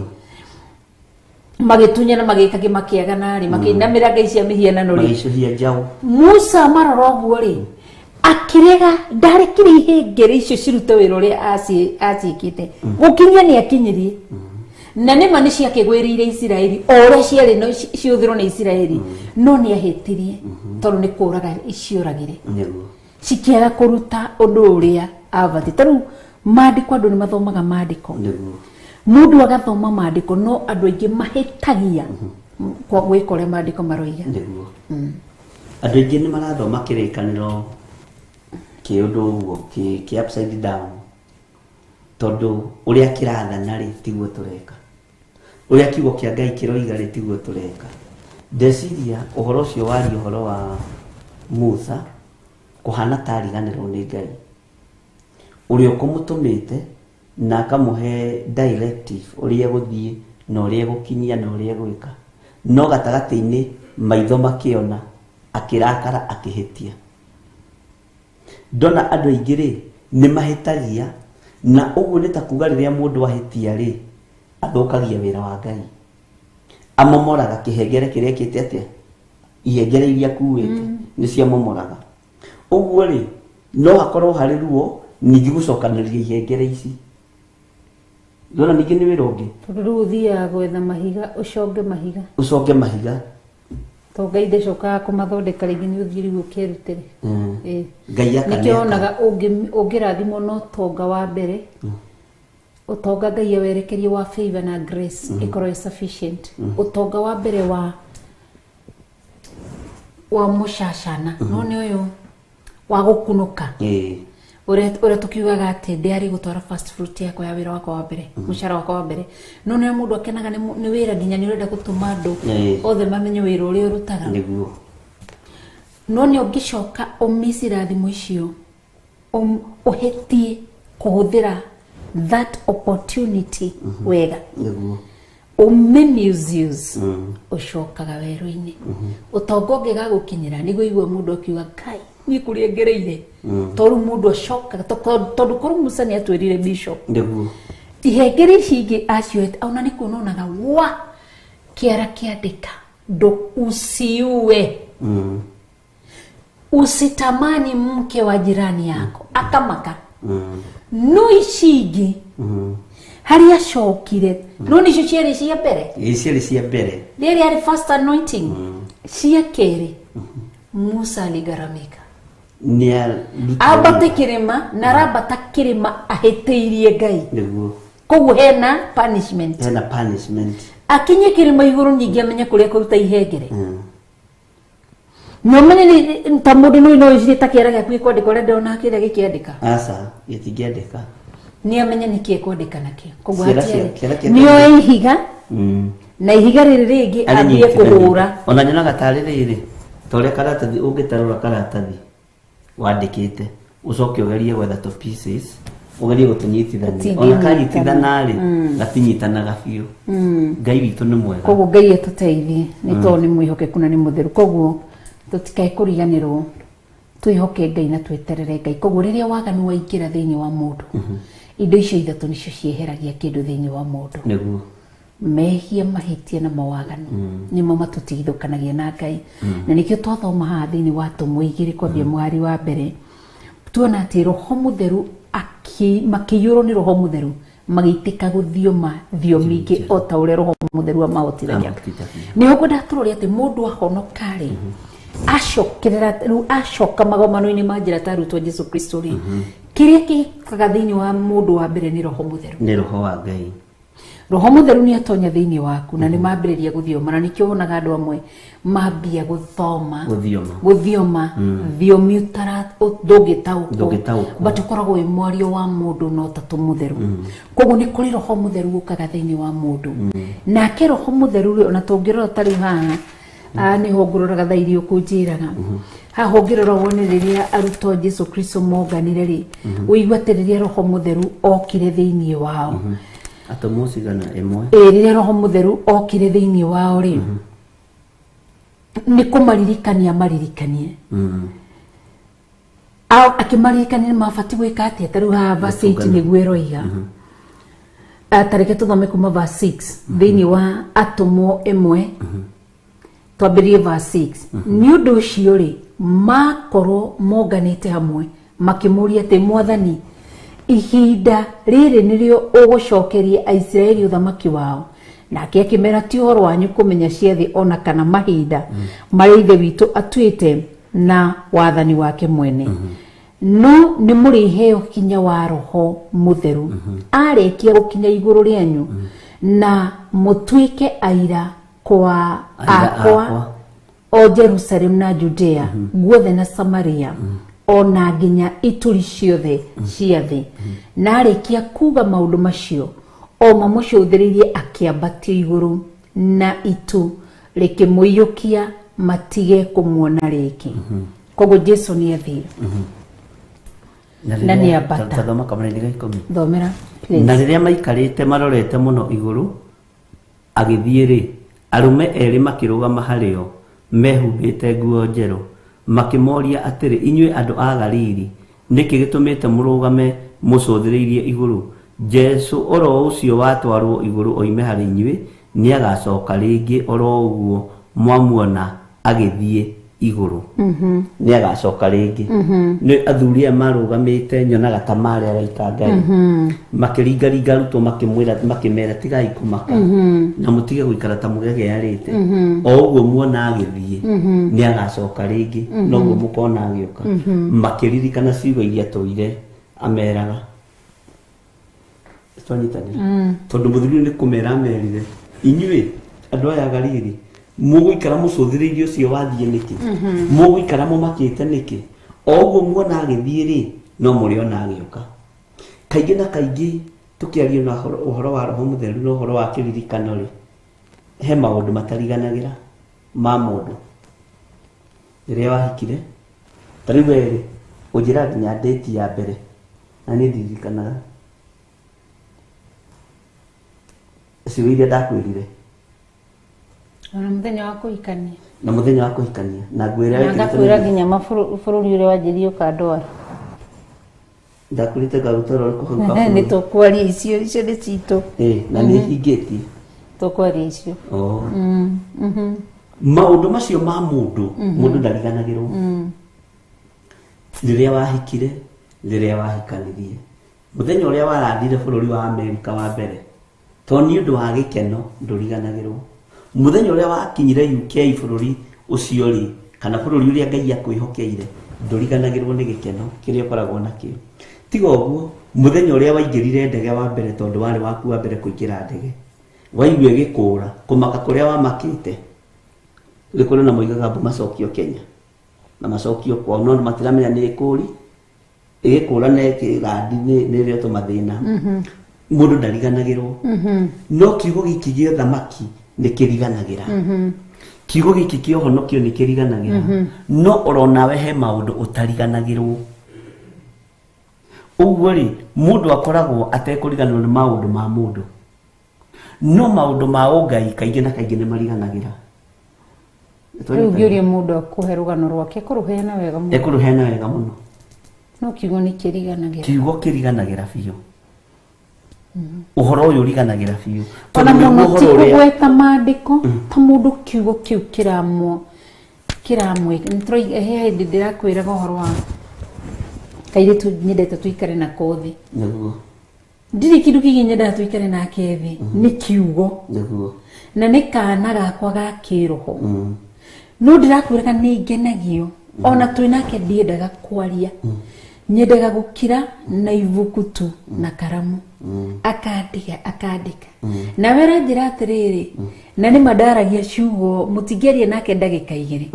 magitunya na magikage makiagana ri makinamira Ngai cia mihianano ri Musa maroroguo ri akirega ndarekire ihengere icio cirute wira uria acikite gukinyia ni akinyirie na nima ni ciakigwirire Israeli ore ciari no ciuthirwo ni Israeli no ni ahitirie tondu ni kuraga iciuragire cikiaga kuruta undu uria avati taru maandiko andu ni mathomaga maandiko mundu agathoma maandiko no andu aingi mahitagia kwa gwikore maandiko maroiga andu aingi ni marathoma kirikaniro kiundu uguo ki upside down tondu uria kirathana ri tiguo tureka uria kiugo kia Ngai kiroiga ri tiguo tureka ndeciria uhoro ucio wari uhoro wa Musa kuhana tariganirwo ni Ngai uria kumutumite na akamuhe directive uria guthie na uria gukinyia na uria gwika no gatagati-ini maitho makiona akirakara akihitia ndona andu aingi ri ni mahitagia na uguo ni ta kuga riria mundu ahitia ri athukagia wira wa Ngai amomoraga kihengere kiria kite atia ihengere iria kuwite ni cia momoraga uguo ri no hakorwo hari ruo ningi gucokaniria ihengere ici ndona ningi ni wira ungi ruthia gwetha mahiga uconge mahiga to Ngai ndecokaga kumathondeka ringi ni uthiri ukirutire Ngai akaneka nikionaga ungirathimo no tonga wa mbere utonga Ngai awerekerie wa favor na grace ikorwo sufficient utonga wa mbere wa mushashana no ni uyu wa gukunuka ure tukiugaga ati ndiari gutwara fast fruit yakwa ya wira wakwa wa mbere mushara wakwa wa mbere no ni mundu akenaga ni wira nginya ni urenda gutuma andu othe mamenye wira uria urutaga niguo no ni ungicoka umisirathimo icio uhetie kuhuthira that opportunity wega niguo umemuse ucokaga weru-ini utonga ungiga gukinyira niguo igwe mundu akiuga Ngai ni kuria ngereire toru mundu acoka tondu koru Musa ni atwirire bishop niguo ihengere cingi acio auna ni kunonaga wa kiara kiandika ndo usiue usitamani mke wa jirani yako akamaka no icingi hari acokire no nicio ciari cia mbere ciari cia mbere riri ari first anointing cia keri Musa aligaramika ni abate kirima na rabata kirima ahiteirie Ngai niguo koguo hena punishment akinye kirima iguru nyingi amenya kuria kuruta ihengere nyomene ni ta mundu no icita kiera gyaku kwandika uria ndona kiria gikiandika asa gitingiandika ni amenya nikie kwandika nakio koguo hatiari nio ihiga na ihiga riri ringi ambie kuhura ona nyonaga tari riri tore karatathi ungitarura karatathi wandikite ucoke ugerie gwetha to pieces ugerie gutunyitithania ona kanyitithana ri gatinyitanaga biu Ngai witu ni mwega koguo Ngai etuteithie ni to ni mwihokeku na ni mutheru koguo tutikae kuriganirwo twihoke Ngai na tweterere Ngai koguo riria waganu waingira thiini wa mundu indo icio ithatu nicio cieheragia kindu thiini wa mundu niguo mehia mahitia na mawaganu nimo matutithukanagia na Ngai na nikio twathoma ha thiini wa tumwigire kwambia mwari wa mbere tuona ati roho mutheru makiyuro ni roho mutheru magiitika guthioma thiomingi o ta uria roho mutheru amahotithagia ni uguo ndaturoria ati mundu ahonokari acoka magomano-ini ma njira ta rutwo Jesu Kristo ri kiria kikaga thiini wa mundu wa mbere ni roho mutheru ni roho wa Ngai roho mutheru ni atonya thiini waku na ni mambiriria guthioma na nikio wonaga andu amwe mambia guthoma guthioma thiomi utara ndungitaukwo but ukoragwo mwario wa mundu no tatu mutheru koguo ni kuri roho mutheru gukaga thiini wa mundu nake roho mutheru ona tungirora tari haha ni hongororaga thairi ukunjiraga haha ungirora wone riria arutwo Jesu Kristo monganire ri uigwa teriria roho mutheru okire thiini wao atomusigana emwe riria roho mutheru okire thiini wao ri nĩ kũmaririkania maririkanie akĩmaririkania nĩ mabatiĩ gwĩka atĩa. Ta rĩu haha verse 8 nĩguo ĩroiga tareke tũthome kuma verse 6 thĩinĩ wa Atũmwo 1 twambĩrĩrie verse 6. Nĩ ũndũ ũcio rĩ makorwo monganĩte hamwe makĩmũria atĩ Mwathani, ihinda rĩrĩ nĩrĩo ũgũcokeria Aisiraeli ũthamaki wao? Nake akĩmera ti ũhoro wanyu kũmenya ciathĩ ona kana mahinda marĩa ithe witũ atuĩte na wathani wake mwene. No nĩ mũrĩheo hinya wa Roho Mũtheru arĩkia gũkinya igũrũ rĩanyu, na mũtuĩke aira akwa o Jerusalemu na Judea guothe na Samaria ona nginya ituri ciothe cia thĩ. Na arĩkia kuga maũndũ macio o mamũcũthĩrĩirie akĩambatio igũrũ, na itu rĩkĩmũiyũkia matige kũmuona rĩngĩ. Koguo Jesu nĩ athire na nĩ ambata. Thomera please. Na rĩrĩa maikarĩte marorete mũno igũrũ agĩthiĩ rĩ, arũme erĩ makĩrũgama harĩo mehumbĩte nguo njerũ, makĩmoria atĩrĩ, inyuĩ andũ a Galili, nĩkĩ gĩtũmĩte mũrũgame mũcũthĩrĩirie igũrũ? Jesu oro ũcio watwarwo igũrũ oime harĩ inyuĩ nĩ agacoka rĩngĩ oro ũguo mwamuona agĩthiĩ igũrũ. Nĩ agacoka rĩngĩ. Nĩ athuri aya marũgamĩte nyonaga ta marĩ araika Ngai, makĩringaringa arutwo makĩmera tigai kũmaka na mũtige gũikara ta mũgegearĩte, o ũguo muona agĩthiĩ nĩ agacoka rĩngĩ, noguo mũkona agĩũka. Makĩririkana ciugo iria tũire ameraga. Tondũ mũthuri nĩ kũmera amerire, inyuĩ andũ aya Galili mũgũikara mũcũthĩrĩirie ũcio wathiĩ nĩkĩ? Mũgũikara mũmakĩte nĩkĩ? O ũguo muona agĩthiĩ rĩ, no mũrĩona agĩũka. Kaingĩ na kaingĩ tũkĩaria na ũhoro wa Roho Mũtheru na ũhoro wa kĩririkano rĩ, he maũndũ matariganagĩra ma mũndũ. Rĩrĩa wahikire, ta rĩu rĩ, ũnjĩra nginya date ya mbere na nĩ ndirikanaga ciugo iria ndakwĩrire. Na mũthenya wa kũhikania. Na mũthenya wa kũhikania. Na ngwĩra ngakwĩra nginya bũrũri ũrĩa wanjĩrio kandwara. Ndakwĩrĩte garutaro rĩkũ hau. Nĩ tũkwaria icio nĩ citũ. Na nĩ hingĩtie. Tũkwaria icio. Maũndũ macio ma mũndũ, mũndũ ndariganagĩrwo. Rĩrĩa wahikire, rĩrĩa wahikanirie. Mũthenya ũrĩa warathire bũrũri wa Amerika wa mbere, to nĩ ũndũ wa gĩkeno ndũriganagĩrwo. Mũthenya ũrĩa wakinyire UK bũrũri ũcio rĩ, kana bũrũri ũrĩa Ngai akwĩhokeire, ndũriganagĩrwo nĩ gĩkeno kĩrĩa ũkoragwo nakĩo. Tiga ũguo, mũthenya ũrĩa waingĩrire ndege wa mbere, tondũ warĩ waku wa mbere kũingĩra ndege, waigua gĩkũũra, kũmaka kũrĩa wamakĩte, gĩkũũra na moigaga mbu macokio Kenya na macokio kwao, no matiramenya nĩ ĩkũũri, ĩgĩkũũra na ĩkĩrandi nĩrĩo tũmathĩna. Mũndũ ndariganagĩrwo. No kiugo gĩkĩ gĩa ũthamaki nĩ kĩriganagĩra. Kiugo gĩkĩ kĩa ũhonokio nĩ kĩriganagĩra. No oro nawe he maũndũ ũtariganagĩrwo. Ũguo rĩ, mũndũ akoragwo atekũriganĩrwo nĩ maũndũ ma mũndũ, no maũndũ ma Ngai kaingĩ na kaingĩ nĩ mariganagĩra. Rĩu ngĩũria mũndũ akũhe rũgano rwake ekũrũheana wega mũno. Ekũrũheana wega mũno. No kiugo nĩ kĩriganagĩra. Kiugo kĩriganagĩra biũ. Ũhoro ũyũ ũriganagĩra biũ. Ona mũno ti kũgweta maandĩko, ta mũndũ kiugo kĩu kĩramwe. Nĩtũroiga he hĩndĩ ndĩrakwĩraga ũhoro wa kairĩtu nyendete tũikare na kothi. Nĩguo. Ndirĩ kĩndũ kĩngĩ nyendete tũikare nake thĩ, nĩ kiugo. Nĩguo. Na nĩ kana gakwa ga kĩroho. No ndĩrakwĩraga nĩ ngenagio, ona twĩ nake ndiendaga kwaria. Nyendaga gũkira na ibuku tu na karamu. Akandĩka. Na wera njĩra atĩrĩrĩ, na nĩ mandaragia ciugo mũtingĩaria nake ndagĩka igĩrĩ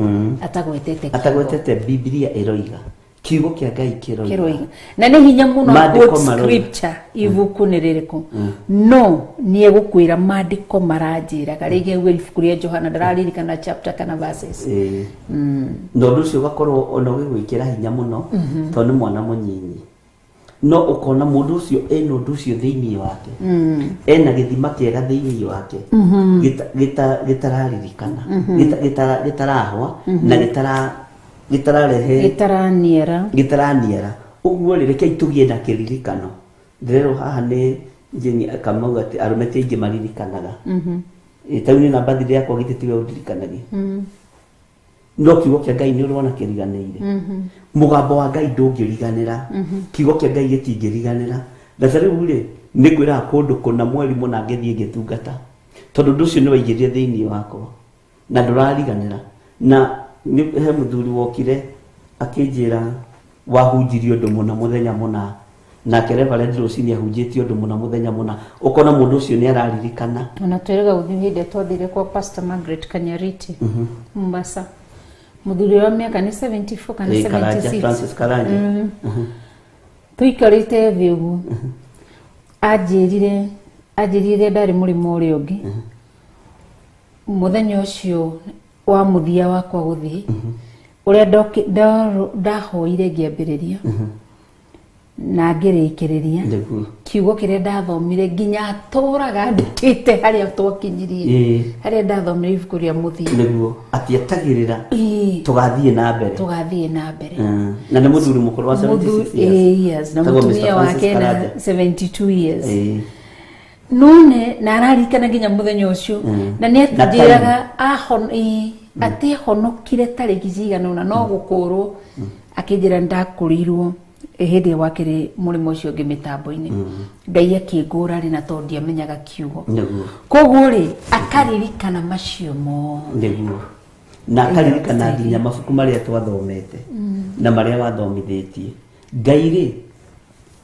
atagwetete Biblia ĩroiga, kiugo kĩa Ngai kĩroiga. Na nĩ hinya mũno quote scripture ibuku nĩ rĩrĩkũ. No nĩ egũkwĩra maandĩko maranjĩraga, rĩngĩ uge ibuku rĩa Johana ndararirikana chapter kana verses. No ũndũ ũcio ũgakorwo ona ũgĩgwĩkĩra hinya mũno, tondũ nĩ mwana mũnyinyi. no ukona mundu ucio eno ndu ucio thiini wake ena githima kiega thiini wake gitararirikana gitarahwa na gitaraniera uguo reke itugie na kiririkano ndirero haha ni njeni akamauga ati arumete ingi maririkanaga tauni na bathire yakwa gititiwe udirikanagie no kiugo kia Ngai ni urona kiriganeire mugambo wa Ngai ndungiriganira kiugo kia Ngai gitingiriganira ndathariu ri ni kwira kundu kuna mweri muna ngethie ngitungata tondu nducio ni waigirire thiini wakwa na ndurariganira na ni he muthuri wokire akinjira wahunjirio ndu muna muthenya muna na Reverend Rosini ahunjitio ndu muna muthenya muna ukona mundu ucio ni araririkana ona twirega uthihinde twathire kwa Pastor Margaret Kanyariti Mombasa muthuri wa miaka ni 74 kana 76 Francis Karanja tuikarite thiugu ajirire ndari murimo uri ungi muthenya ucio wa muthia wakwa guthii uria ndahoire ngiambiriria na ngirikiriria kiugo kiria ndathomire nginya turaga ndikite haria twakinyirie haria ndathomire ibuku ria muthia niguo atiatagirira tugathie na mbere na ni muthuri mukuru wa 76 years na mutumia wake na 72 years none na ararikana nginya muthenya ucio na ni atujiraga ati honokire tariki cigana no gukurwo akinjira ndakurirwo ehede wakire murimo ucio ngimitambo-ini Ngai akingura ri na tondi amenyaga kiugo koguo ri akaririkana macio mo niguo na akaririkana nginya mabuku maria twathomete na maria wathomithitie Ngai ri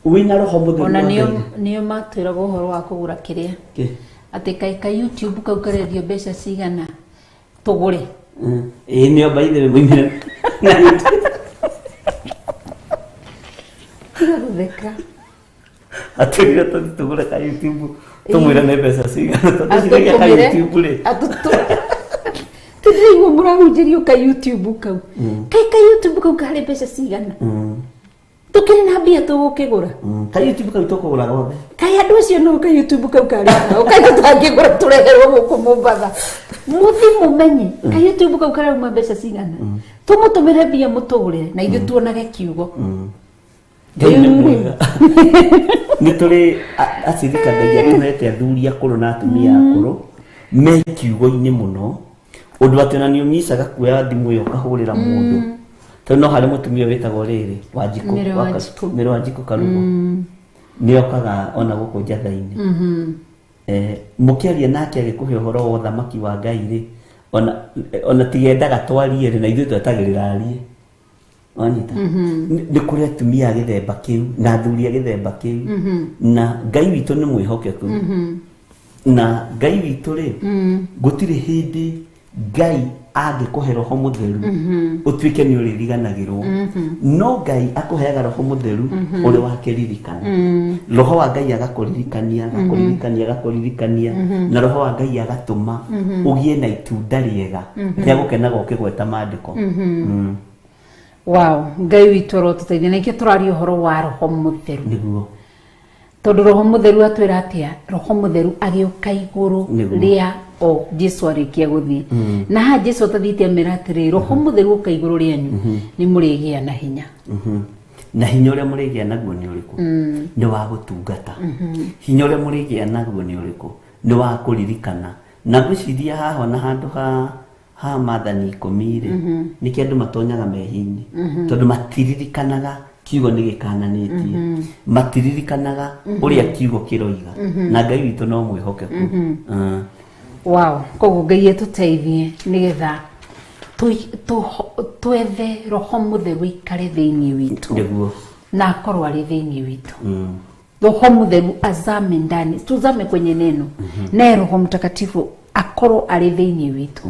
wina roho mutheru ona niyo matwiraga uhoro wa kugura kiria ati ka YouTube kau karedio mbeca cigana tugure niyo baithe muimire Veka. Aturira tugura ka YouTube tumwira ne mbeca cigana tutusigaga ka YouTube ri tudigo murahunjirio ka YouTube kau ka YouTube kau kari mbeca cigana tukiri na mbia tugukigura ka YouTube kau tukugura gothe ka andu acio no ka YouTube kau kari ukaga tutangigura tureherwo guku Mombasa muthi mumenye ka YouTube kau kari mbeca cigana tumutumire mbia mutugure na ithu tuonage kiugo ni turi acirikanagia tuhete athuri akuru na atumia akuru me kiugo-ini muno undu ati na niumicaga kuoya thimu iyo kahurira mundu tondu no hari mutumia witagwo riri Wanjiku Karugo ni okaga ona guku njatha-ini mukiaria nake agikuhe uhoro wa thamaki wa Ngai ri ona tigendaga twarie ri na ithuĩ twetagĩrĩra arie wanyita ni kuri atumia githemba kiu na athuri githemba kiu na Ngai witu ni mwihokeku na Ngai witu ri gutire hindi Ngai angikuhe roho mutheru utwike ni uririganagirwo no Ngai akuheaga roho mutheru uri wakiririkana roho wa Ngai agakuririkania na roho wa Ngai agatuma ugie na itunda riega ria gukenaga ukigweta maandiko wow Ngai witu rotuteithia na turaria uhoro wa roho mutheru niguo tondu roho mutheru atwira atia roho mutheru agiuka iguru ria o Jesu arikia guthii na ha Jesu tathitie miratiri roho mutheru uka iguru rianyu ni murigia na hinya na hinya uria murigia naguo ni uriku ni wa gutungata hinya uria murigia naguo ni uriku ni wa kuririkana na gwiciria haha na handu ha mathani 10 ni kindu matonyaga mehinyi tondu matiririkanaga kiugo ni gikananitie matiririkanaga uria kiugo kiroiga na Ngai witu no mwihokeku wow koguo Ngai etuteithie nigetha twethe roho mutheru ikare thiini witu niguo na akorwo ari thiini witu roho mutheru azame ndani tuzame kwenye neno na Roho Mtakatifu akorwo ari thiini witu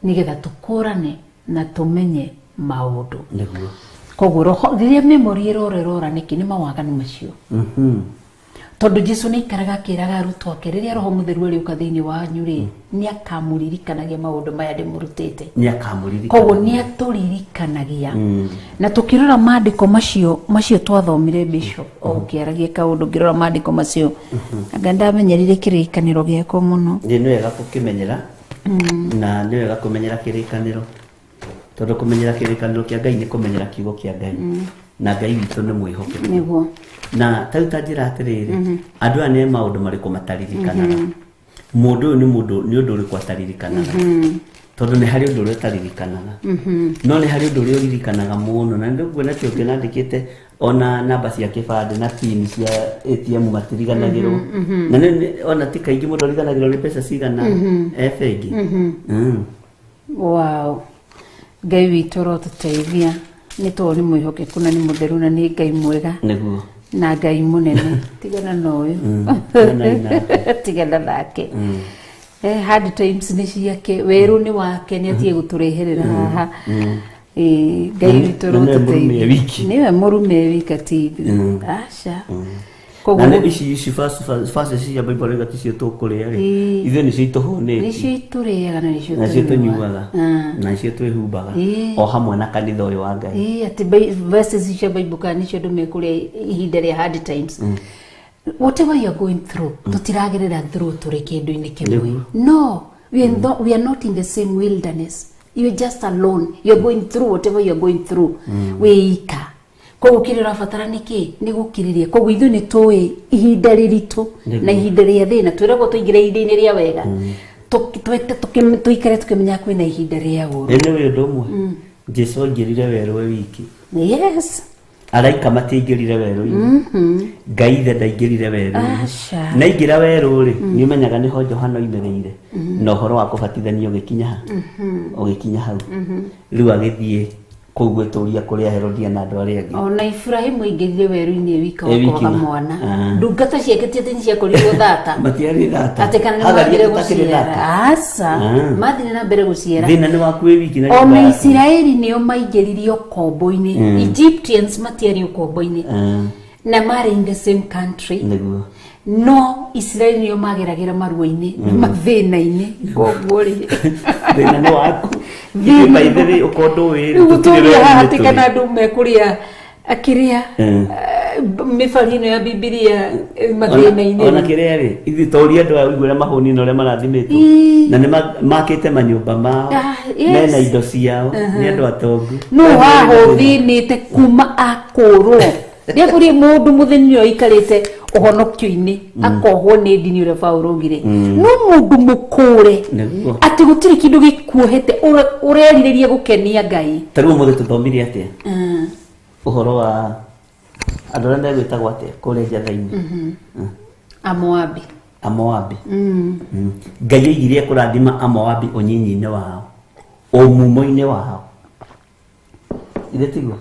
nigetha tukurane na tumenye maundu niguo koguo roho riria memory irorerora niki ni mawaganu macio tondu Jesu ni ikaraga kiraga arutwo ake riria roho mutheru ari uka thiini wanyu ri ni akamuririkanagia maundu maya ndimurutite ni akamuririkanagia koguo ni aturirikanagia na tukirora maandiko macio twathomire Bishop ukiaragia kaundu ngirora maandiko macio anga ndamenyerire kirikaniro giako muno ni wega kukimenyera na ni wega kumenyera kirikaniro tondu kumenyera kirikaniro kia Ngai ni kumenyera kiugo kia Ngai na Ngai witu ni mwihoke niguo na tauta njira atiriri andu ane maundu mariku mataririkanaga mundu ni mundu ni undu uriku ataririkanaga tondu ni hari undu uri utaririkanaga no ni hari undu uri uririkanaga muno na ndio kuona kio kinandikite ona namba cia kibande na pin cia ATM matiriganagirwo na ni ona tika ingi mundu ariganagirwo ni pesa cigana efegi wow Ngai witu rotuteithia ni toni mwihokeku na ni mutheru na ni Ngai mwega niguo na Ngai munene tigana noyo tigana nake hard times ni ciake weru ni wake ni atie gutureherera haha Ngai witu rotuteithia niwe murume wikati asha koguo na ici fase cia Bible rega ticio tukuria ri ithe ni cituhone ni cituriaga na ni citunyuaga na citwihumbaga o hamwe na kanitha uyu wa Ngai ati verses cia Bible kana cio ndume kuria ihinda ria hard times whatever you are going through tutiragerera through turi kindu-ini kimwe no we are not in the same wilderness you are just alone you are going through whatever you are going through weika koguo kiri rafatara niki ni gukiriria koguo ithu ni tui ihinda riritu na ihinda ria thina twiragwo tuingire ihinda-ini ria wega tuikare tukimenya kwina ihinda ria uru ene we ndomwe Jesu ngirire werwe wiki yes araika matingirire werũ-ini Ngai ithe ndaingirire werũ-ini na ingira werũ ri ni umenyaga ni ho Johana oimereire na uhoro wa kubatithanio ugikinya hau riu agithie kũu gwĩtũria kũrĩa Herodia na andũ arĩa angĩ ona Ibrahimu aingĩrire werũ-inĩ wika okaga mwana ndungata ciake tiati ni ciakorirwo thata matiarĩ thata ati kana nĩ magire gũciara asa mathire na mbere gũciara thina nĩ waku wĩ wiki na ona Isiraeli nĩo maingĩririe ũkombo-inĩ Egyptians matiarĩ ũkombo-inĩ na marĩ in the same country nĩguo no Israeli nĩo mageragira maruo-inĩ mathĩna-inĩ koguo rĩ thina nĩ waku Baidhi ukondo wewe utulia hati kana ndume kuria akiria mifalino ya Biblia mathina-ini ona kiria ri ithi toria andu aigwira mahuni no le marathimitwo na ni makite manyumba mao mena indo ciao ni andu atongu no haho thinite kuma akorwo ni akuri mundu muthini yo ikarite uhonokio-ini akohwo ni dini ure Paulo ngire no mundu mukure ati gutiri kindu gikuohete ureriririe gukenia Ngai taru muthe tuthomirie atia uhoro wa andu arĩa gwĩtagwo atia kũrĩa njatha-inĩ Amoabi Ngai oigire kũrathima Amoabi ũnyinyi-inĩ wao ũmumo-inĩ wao ithe tiguo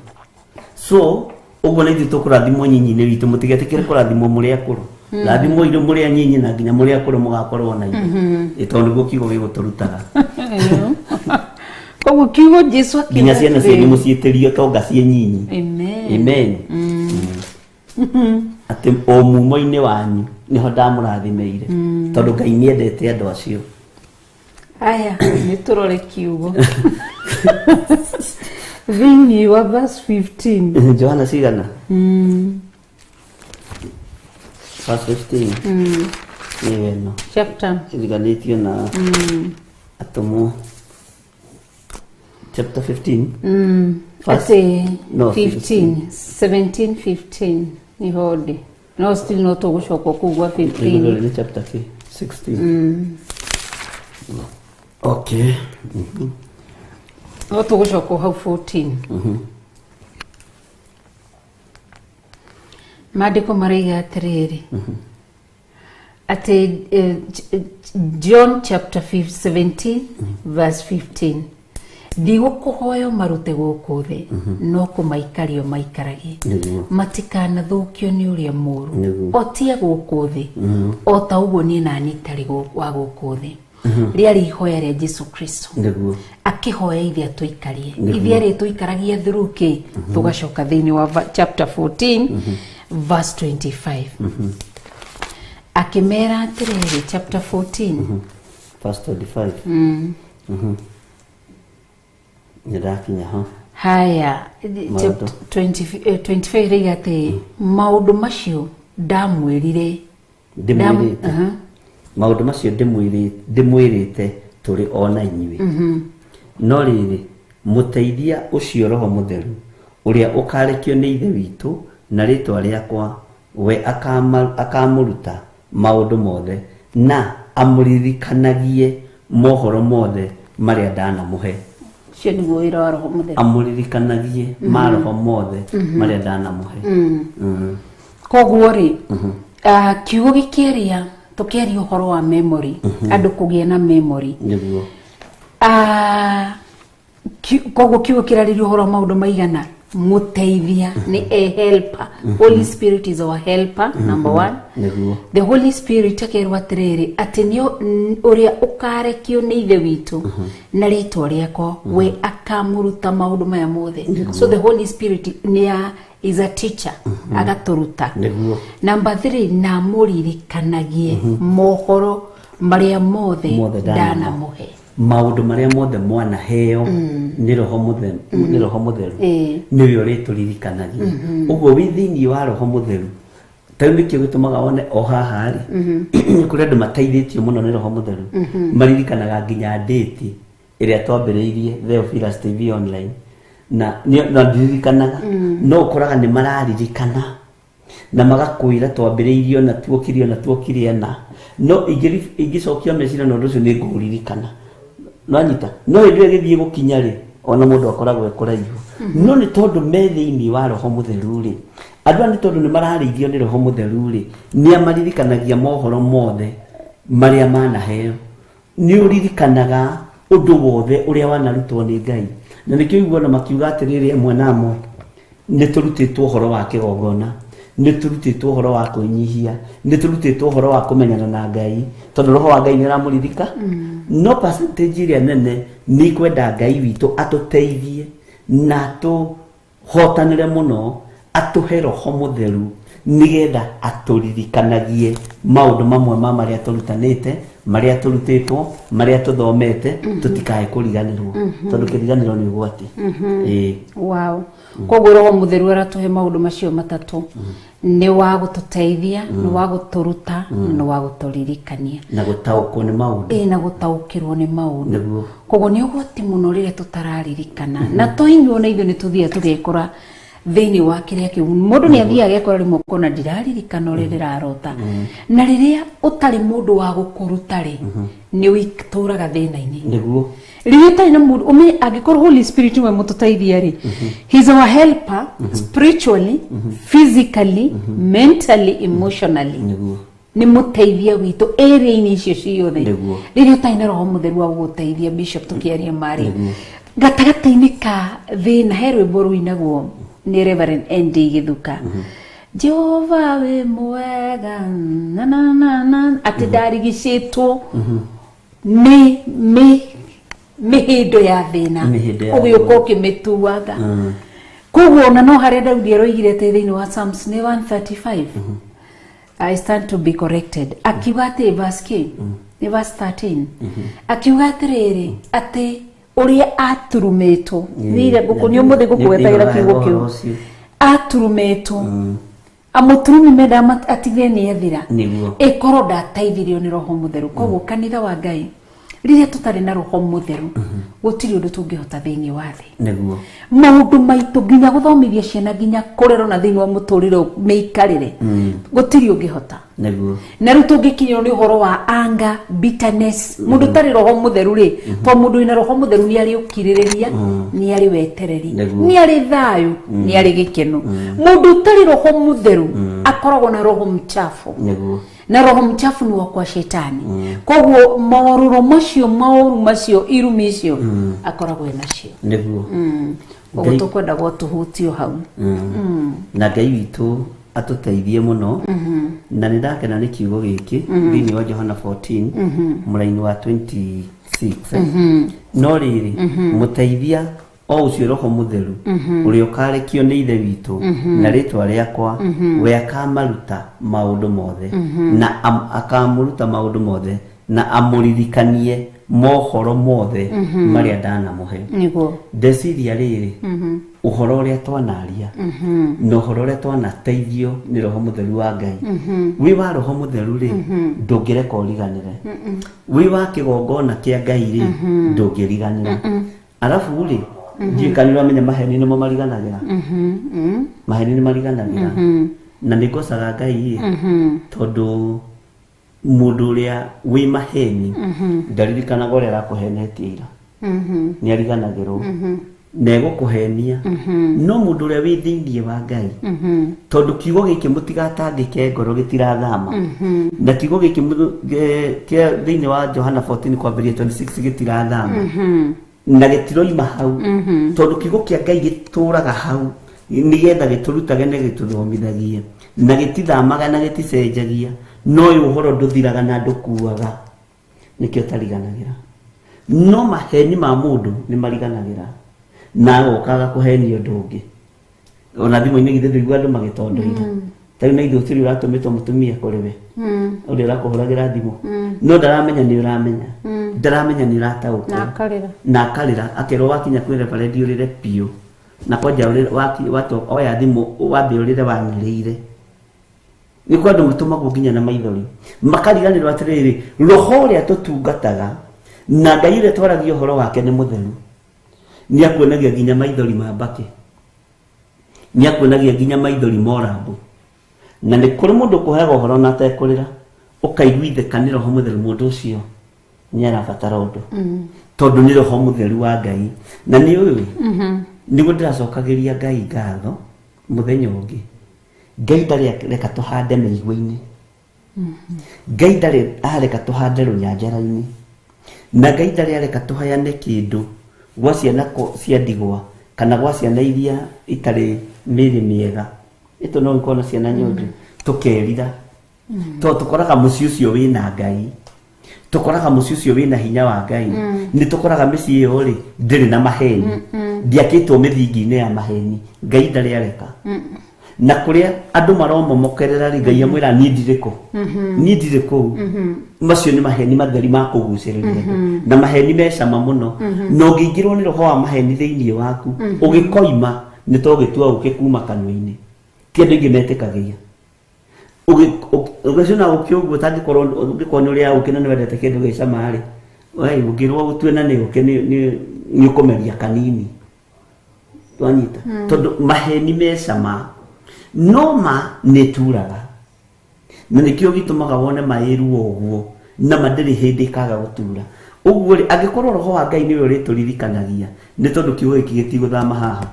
so uguo nĩ ithuĩ tũkũrathimwo nyinyi-inĩ witũ mũtigetĩkĩre kũrathimwo mũrĩ akũrũ rathimwo indo mũrĩ anyinyi na nginya mũrĩ akũrũ mũgakorwo na indo tondũ nĩguo kiugo gĩgũtũrutaga koguo kiugo Jesu nginya ciana cianyu mũciĩtĩrio tonga ciĩ nyinyi amen atĩ o mumo-inĩ wanyu nĩho ndamũrathimeire tondũ Ngai nĩendete andũ acio aya nĩ tũrore kiugo thĩinĩ wa verse 15 Johana cigana verse 15 nĩ weno chapter iriganĩtio na atũmwo chapter 15 ati 17 15 ni hodi no still no to gucoka kugwa 15 ni chapter 16 okay no to gucoka hau 14 maandiko maraiga atiriri ati John chapter 17 verse 15 ndigũkũhoya marute gũkũ thĩ no kũmaikario maikaragie matikanathũkio nĩ ũrĩa mũũru otie gũkũ thĩ o ta ũguo niĩ naniĩ itarĩ wa gũkũ thĩ rĩarĩ ihoya rĩa Jesu Kristo akĩhoya ithe atũikarie ithe rĩ tũikaragia through kĩ tũgacoka thĩinĩ wa chapter 14 verse 25 akimera atiriri chapter 14 verse 25 nirakinya ha haya 25 rigate maundu macio ndamwirire maundu macio ndimwirite turi ona inyuĩ no rĩrĩ mũteithia ũcio Roho Mũtheru ũrĩa ũkarekio nĩ Ithe witũ na rĩtwa rĩakwa we akamũruta maũndũ mothe na amũririkanagie mohoro mothe marĩa ndanamũhe. Cio nĩguo wĩra wa Roho Mũtheru, amũririkanagie maroho mothe marĩa ndanamũhe. Koguo rĩ kiugo gĩkĩaria tũkĩaria ũhoro wa memory, andũ kũgĩa na memory nĩguo koguo kiugo kĩrarĩria ũhoro wa maũndũ maigana muteithia ni a helper. Holy Spirit is our helper, number one. The Holy Spirit akerwa atiriri ati ni uria ukarekio ni Ithe witũ na rĩtwa rĩakwa we akamuruta maũndũ maya mothe. So the Holy Spirit is a teacher, agaturuta. Number 3, na mũririkanagie mohoro maria mothe ndanamuhe. Maũndũ marĩa mothe mwana heo nĩ Roho Mũtheru, nĩ Roho Mũtheru nĩwe ũrĩtũririkanagia. Ũguo wĩ thĩinĩ wa Roho Mũtheru taũ nĩkĩo gĩtũmaga one o haha rĩ kũrĩ andũ mateithĩtio mũno nĩ Roho Mũtheru maririkanaga nginya date ĩrĩa twambĩrĩirie Theophilus TV online na ndiririkanaga no ũkoraga nĩ mararirikana na magakwĩra twambĩrĩirio na tuokirie na no ingĩcokio meciria na ũndũ ũcio nĩ ngũririkana. Nanyita no hĩndĩ ĩrĩa gĩthiĩ gũkinya rĩ ona mũndũ akoragwo ekũraihu no nĩ tondũ me thĩinĩ wa Roho Mũtheru rĩ andũ nĩ tondũ nĩ mararĩithio nĩ Roho Mũtheru rĩ nĩ amaririkanagia mohoro mothe marĩa manaheo. Nĩ ũririkanaga ũndũ wothe ũrĩa wanarutwo nĩ Ngai na nĩkĩo iguona makiuga atĩrĩrĩ amwe na amwe nĩ tũrutĩtwo ũhoro wa kĩgongona, nĩ tũrutĩtwo ũhoro wa kwĩnyihia, nĩ tũrutĩtwo ũhoro wa kũmenyana na Ngai tondũ Roho wa Ngai nĩ aramũririka. No percentage ĩrĩa nene nĩ kwenda Ngai witũ atũteithie na tũhotanĩre mũno atũhe Roho Mũtheru nĩgetha atũririkanagie maũndũ mamwe ma marĩa tũrutanĩte, marĩa tũrutĩtwo, marĩa tũthomete tũtikae kũriganĩrwo tondũ kĩriganĩro nĩ ũgwati. Wow. Koguo Roho Mũtheru aratũhe maũndũ macio matatũ nĩ wa gũtũteithia, nĩ wa gũtũruta, nĩ wa gũtũririkania na gũtaũkwo nĩ maũndũ, na gũtaũkĩrwo nĩ maũndũ. Koguo nĩ ũgwati mũno rĩrĩa tũtararirikana na tũhinywo na ithuĩ nĩ tũthiaga tũgekora thĩinĩ wa kĩrĩa kĩu mũndũ nĩ athiaga agekora rĩmwe kona ndiraririkana ũrĩa ndĩrarota na rĩrĩa ũtarĩ mũndũ wa gũkũruta rĩ nĩ ũtũraga thĩna-inĩ. Nĩguo rĩrĩa ũtarĩ na mũndũ angĩkorwo Holy Spirit we mũtũteithia rĩ he is our helper spiritually, physically, mentally, emotionally. Nĩ mũteithia witũ area-inĩ icio ciothe. Rĩrĩa ũtarĩ na Roho Mũtheru wa gũgũteithia Bishop tũkĩaria marĩ gatagatĩ-inĩ ka thĩna he rwĩmbo rũinagwo ni Reverend N.D. Githuka Jehova we mwega na na na na ati ndarigicĩtwo nĩ mĩhĩndo ya thĩna ũgĩũka ũkĩmĩtuaga. Koguo ona no harĩa Daudi aroigire thĩinĩ wa Psalms 135 I stand to be corrected akiuga atĩ verse 13 akiuga atĩrĩrĩ atĩ ũrĩa aturumĩtwo thire gũkũnio mũthĩ gũkwetagĩra kiugo kĩu aturumĩtwo amũturumi menda atigire nĩ ethira ĩkorwo ndateithirio nĩ Roho Mũtheru. Koguo kanitha wa Ngai rĩrĩa tũtarĩ na Roho Mũtheru gũtirĩ ũndũ tũngĩhota thĩinĩ wa thĩ. Maũndũ maitũ nginya gũthomithia ciana nginya kũrerwo na thĩinĩ wa mũtũrĩre mĩikarĩre gũtirĩ ũngĩhota. Na rĩu tũngĩkinyĩrwo nĩ ũhoro wa anger, bitterness mũndũ ũtarĩ Roho Mũtheru rĩ to mũndũ wĩna Roho Mũtheru nĩ arĩ ũkirĩrĩria, nĩ arĩ wetereri, nĩ arĩ thayũ, nĩ arĩ gĩkeno. Mũndũ ũtarĩ Roho Mũtheru akoragwo na roho mchafu na roho mchafu ni wakwa shetani. Koguo maũrũro macio maũru macio irumi icio akoragwo nacio. Nĩguo koguo tũkwenda gwatũhutio hau na Ngai witũ atũteithie mũno na nĩ ndakena nĩ kiugo gĩkĩ thĩinĩ wa Johana 14 mũraini wa 26 no rĩrĩ mũteithia o ucio roho mutheru uri ukarekio ni ithe witu na ritwa riakwa we akamaruta maundu mothe na akamuruta maundu mothe na amuririkanie mohoro mothe maria ndanamuhe niguo ndeciria riri uhoro uria twanaria no uhoro uria twanateithio ni roho mutheru wa Ngai wi wa roho mutheru ri ndungireka uriganire wi wa kigongona kia Ngai ri ndungiriganira alafu uri jikanira menya maheni nimo mariganagira maheni ni mariganagira na nikosaga Ngai tondu mundu uria wi maheni ndaririkana gore arakuhenetie ira ni ariganagirwo nego kuhenia no mundu uria wi thiini wa Ngai tondu kiugo giki mutigatangike ngoro gitirathama na kiugo giki kia thiini wa Johana 14 kwambiria 26 gitirathama na gitiroima hau tondu kiugo kia Ngai gituraga hau nigetha giturutage na gituthomithagie na gitithamaga na giticenjagia no uyu uhoro nduthiraga na ndukuaga nikio tariganagira no maheni ma mundu ni mariganagira na ukaga kuhenio ndungi ona thimu-ini githe ndũigua andu magitondoira tari na ithu tiri uratumitwo mutumia kuriwe uri urakuhuragira thimu no ndaramenya ni uramenya ndaramenya ni uratauka na akarira akerwo wakinya kwire paredi urire pio na kwanja urire watu oya thimu wambe urire wangiriire ni kwa andu mutumagwo nginya na maithori makariganirwo atiriri roho uria tutungataga na Ngai uria twaragia uhoro wake ni mutheru ni akuonagia nginya maithori ma mbaki ni akuonagia nginya maithori morambu na ni kuri mundu kuhega uhoro na atekurira ukaiguitheka ni roho mutheru mundu ucio ni arabatara undu tondu ni roho mutheru wa Ngai na ni uyu niguo ndiracokagiria Ngai ngatho muthenya ungi Ngai ndari reka tuhande mĩigua-inĩ Ngai ndari areka tuhande runyanjara-inĩ na Ngai ndari areka tuhayane kindu gwa ciana cia ndigwa kana gwa ciana iria itari mĩrĩ mĩega ito no ikona ciana nyondu tukerira to tukoraga muci ucio wina Ngai tukoraga muci ucio wina hinya wa Ngai ni tukoraga mĩciĩ iyo ri ndiri na maheni ndiakitwo mithingi-inĩ ya maheni Ngai ndari areka na kuria andu maromomokerera ri Ngai amwira ni ndiriko ni ndiriko macio ni maheni matheri ma kuguciriria na maheni mecama muno no ngingirwo ni roho wa maheni thiini waku ugikoima ni to gitua ukikuma kanwa-ini ti andu ingi metikagia ugicona ukiuguo tangikorwo ungikona uria ukina ni wendete kindu gicama ri wai ungirwo gutwena ni ni ukumeria kanini twanyita tondu maheni mecama noma neturaga na nikio gitumaga wone mairu oguo na mandiri hindi kaga gutura uguo ri angikorwo roho wa Ngai niwe urituririkanagia ni tondu kiugo giki gitiguthama haha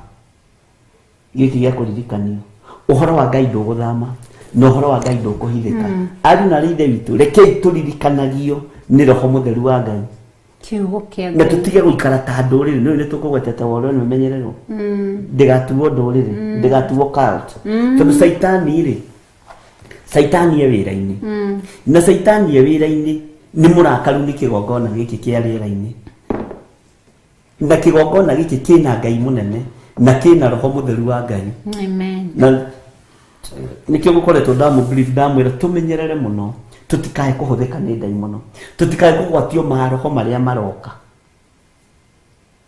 giki gya kuririkanio uhoro wa Ngai nduguthama no uhoro wa Ngai ndukuhithika ari na rithe witu rekei turirikanagio ni roho mutheru wa Ngai kiugo kia na tutige guikara ta nduriri no ni tukugweteta woro ni menyerero ndigatuo nduriri ndigatuo cult tondu saitani e wira-ini na saitani e wira-ini ni murakaru ni kigongona giki kia rĩera-inĩ na kigongona giki kina Ngai munene na kina roho mutheru wa Ngai amen na nikio gukoretwo ndamwira tumenyerere muno tutikae kuhuthika ni Ngai muno tutikae kugwatio maroho maria maroka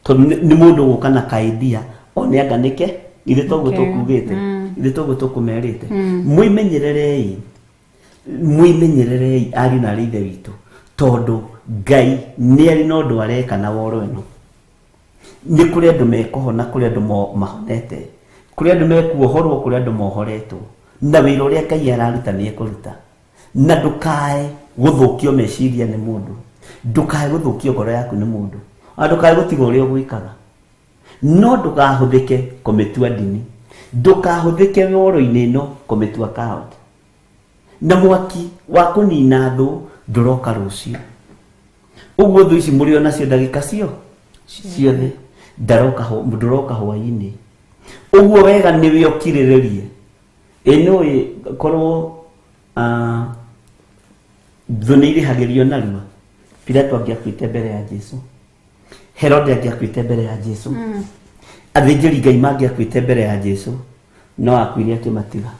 tondu ni mundu guka na kaidia one anganike ithe toguo tukugite ithe toguo tukumerite mwimenyererei ari na rithe witu tondu Ngai ni ari no ndu areka na woro eno ni kuri andu mekohona kuri andu mahonete kuri andu mekuohorwo kuri andu mohoretwo na wira uria Ngai araruta ni ekuruta na ndukae guthukio meciria ni mundu ndukae guthukio ngoro yaku ni mundu ndukae gutiga uria gwikaga no ndukahuthike kumitua dini ndukahuthike woro-ini ino kumitua cult na mwaki wa kunina thu nduroka rucio uguo thu ici muri ona cio ndagika cio ciothe nduroka hwaini uguo wega niwe ukiriririe ino korwo thuni irihagirio narua Pilato angiakuite mbere ya Jesu Herode angiakuite mbere ya Jesu athĩnjĩri Ngai mangĩakuĩte mbere ya Jesu no akuire akĩmatiga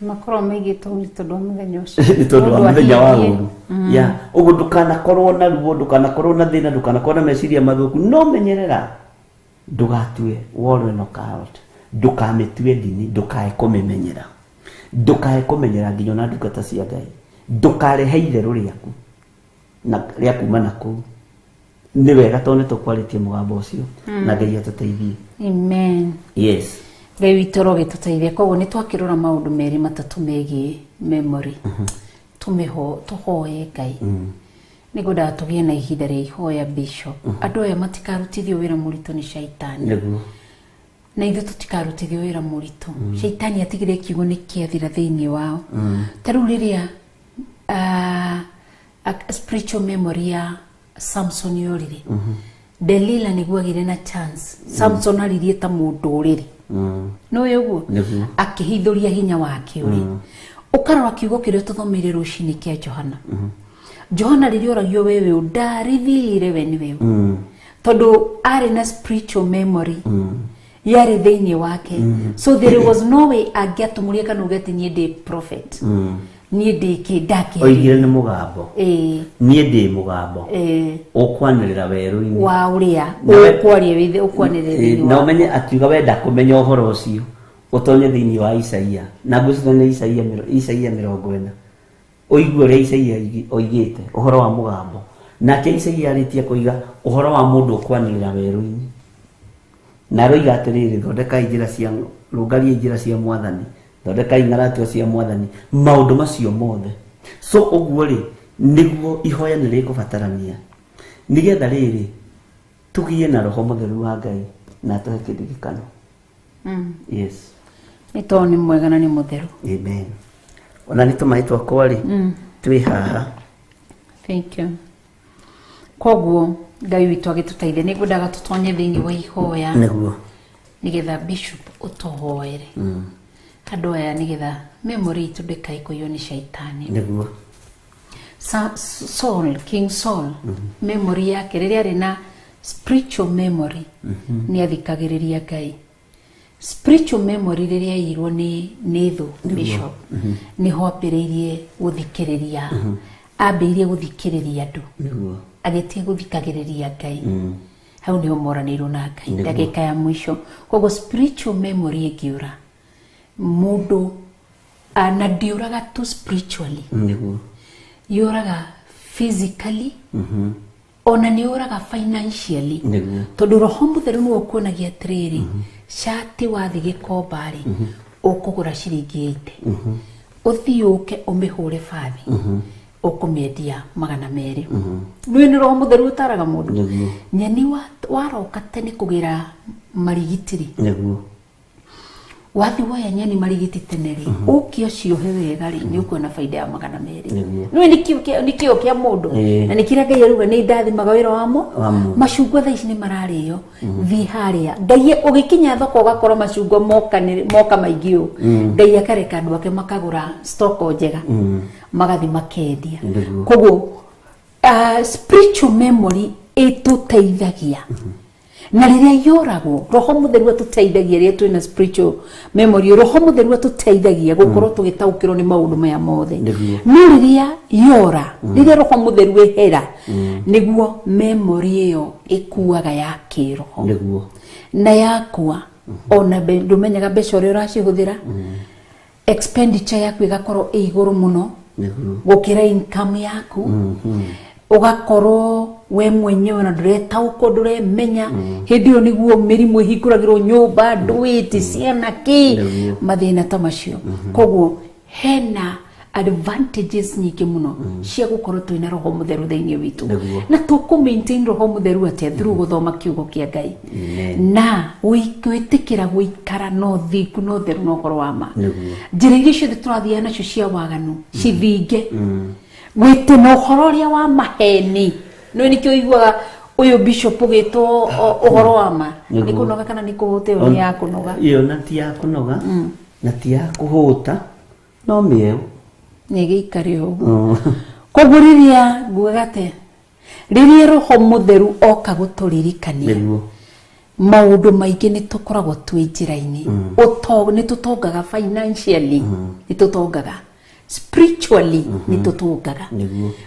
makorwo maigĩtwo nĩ tondũ wa mũthenya ũcio nĩ tondũ wa mũthenya wa ũru ya ũguo ndũkanakorwo na ruo ndũkanakorwo na thĩna ndũkanakorwo na meciria mathũku no menyerera ndũgatue worwo no carrot ndũkamĩtue ndini ndũkae kũmĩmenyera ndũkae kũmenyera nginya na ndungata cia Ngai ndũkarehe itherũ rĩaku na rĩa kuma na kũu nĩ wega tondũ nĩtũkwarĩtie mũgambo ũcio na Ngai atũteithie amen yes Ngai witũ roge tũteithie koguo nĩ twakĩrora maũndũ merĩ matatũ megiĩ memory tũhoye Ngai nĩgũndaga tũgĩe na ihinda rĩa ihoya bishop andũ aya matikarutithio wĩra mũritũ nĩ shaitani na ithuĩ tũtikarutithio wĩra mũritũ shaitani atigire kiugo nĩ kĩathira thĩinĩ wao tarĩu rĩrĩa spiritual memory ya Samson yorire Delila nĩguo agire na chance Samson aririe ta mũndũ ũrĩrĩ no ũguo akĩhithũria hinya wake ũrĩ ũkarora kiugo kĩrĩa tũthomeire rũcinĩ kĩa Johana Johana rĩrĩa oragio wewe ndarithire we nĩ wewe tondũ arĩ na spiritual memory yarĩ thĩinĩ wake so there was no way angĩatũmũria kana ugete niĩ ndĩ prophet niĩ ndĩ kĩndake oigire nĩ mũgambo niĩ ndĩ mũgambo ũkwanĩrĩra werũ-inĩ wa ũrĩa ũkwaria wĩthe ũkwanĩrĩra na ũmenye akiuga wenda kũmenya ũhoro ũcio ũtonye thĩinĩ wa Isaia na ngwĩciria nĩ Isaia 40 oigua ũrĩa Isaia oigĩte ũhoro wa mũgambo nake Isaia arĩtie kũiga ũhoro wa mũndũ ũkwanĩrĩra werũ-inĩ na roiga atĩrĩrĩ thondekai njĩra cia rũngariai njĩra cia Mwathani thondekai ng'aratua cia Mwathani maũndũ macio mothe so ũguo rĩ nĩguo ihoya nĩ rĩkũbatarania nĩgetha rĩrĩ tũgĩe na roho mũtheru wa Ngai na tũhe kĩririkano yes nĩ tondũ nĩ mwega na nĩ mũtheru amen ona nĩ tũmaĩ twakwa rĩ twĩ haha thank you koguo Ngai witũ agĩtũteithia nĩngwendaga tũtonye thĩinĩ wa ihoya nĩguo nĩgetha bishop ũtũhoere andũ aya nĩgetha memory itũ ndĩkaikũiywo nĩ shaitani nĩguo King Saul memory yake rĩrĩa arĩ na spiritual memory nĩ athikagĩrĩria Ngai spiritual memory rĩrĩa yairwo nĩ thũ bishop nĩho ambĩrĩirie gũthikĩrĩria ambĩrĩirie gũthikĩrĩria andũ nĩguo agĩtie gũthikagĩrĩria Ngai hau nĩho moranĩirwo na Ngai ndagĩka ya mũico koguo spiritual memory ĩngĩũra mũndũ na ndiũraga tu spiritually nĩguo yũraga physically ona nĩ yũraga financially nĩguo tondũ roho mũtheru nĩwe ũkuonagia atĩrĩrĩ shati wathiĩ gĩkomba-rĩ ũkũgũra ciringi 80 ũthiĩ ũke ũmĩhũre bathi ũkũmĩendia 200 nĩ roho mũtheru ũtaraga mũndũ nyeni waroka tene kũgĩra marigitiri nĩguo wathi woya nyeni marigiti tene rĩ ũkio ciohe wega rĩ nĩ ũkuona faida ya 200 nĩ kĩo kĩa mũndũ na nĩ kĩrĩa Ngai aruga nĩ ndathimaga wĩra wamo macungwa thaa ici nĩ mararĩo thiĩ harĩa Ngai ũgĩkinya thoko ũgakora macungwa moka maingĩ ũũ Ngai akareka andũ ake makagũra stoko njega magathi makendia koguo spiritual memory ĩtũteithagia na rĩrĩa yoragwo roho mũtheru atũteithagia rĩrĩa twĩna spiritual memory roho mũtheru atũteithagia gũkorwo tũgĩtaũkĩrwo nĩ maũndũ maya mothe no rĩrĩa yora rĩrĩa roho mũtheru ehera nĩguo memory ĩyo ĩkuaga ya kĩroho nĩguo na yakua ona ndũmenyaga mbeca ũrĩa ũracihũthĩra expenditure yaku ĩgakorwo ĩ igũrũ mũno gũkĩra income yaku ugakorwo we mwenyewe na nduretaũkwo nduremenya hindi yo niguo mĩrimũ ĩhingũragĩrwo nyũmba ndwĩti ciana kĩ mathĩna ta macio koguo hena advantages nyingĩ mũno cia gũkorwo twĩna roho mũtheru thĩinĩ witũ na tũkũ-maintain roho mũtheru atĩa through gũthoma kiugo kĩa Ngai na gwĩtĩkĩra gũikara no thingu no theru no ũhoro wa ma njĩra iria ciothe tũrathiaga nacio cia waganu cithinge gwĩte no ũhoro ũrĩa wa maheni no nĩkĩo ũiguaga ũyũ bishop ũgĩtwo ũhoro wa ma nĩ kũnoga kana nĩ kũhũta ĩyo nĩ ya kũnoga iyo na ti ya kũnoga na ti ya kũhũta no mĩeũ nĩ gĩikare ũguo koguo rĩrĩa nguaga te rĩrĩa roho mũtheru oka gũtũririkania maundu maingi ni tukoragwo twi njira-ini ni tutongaga financially ni tutongaga spiritually ni tutongaga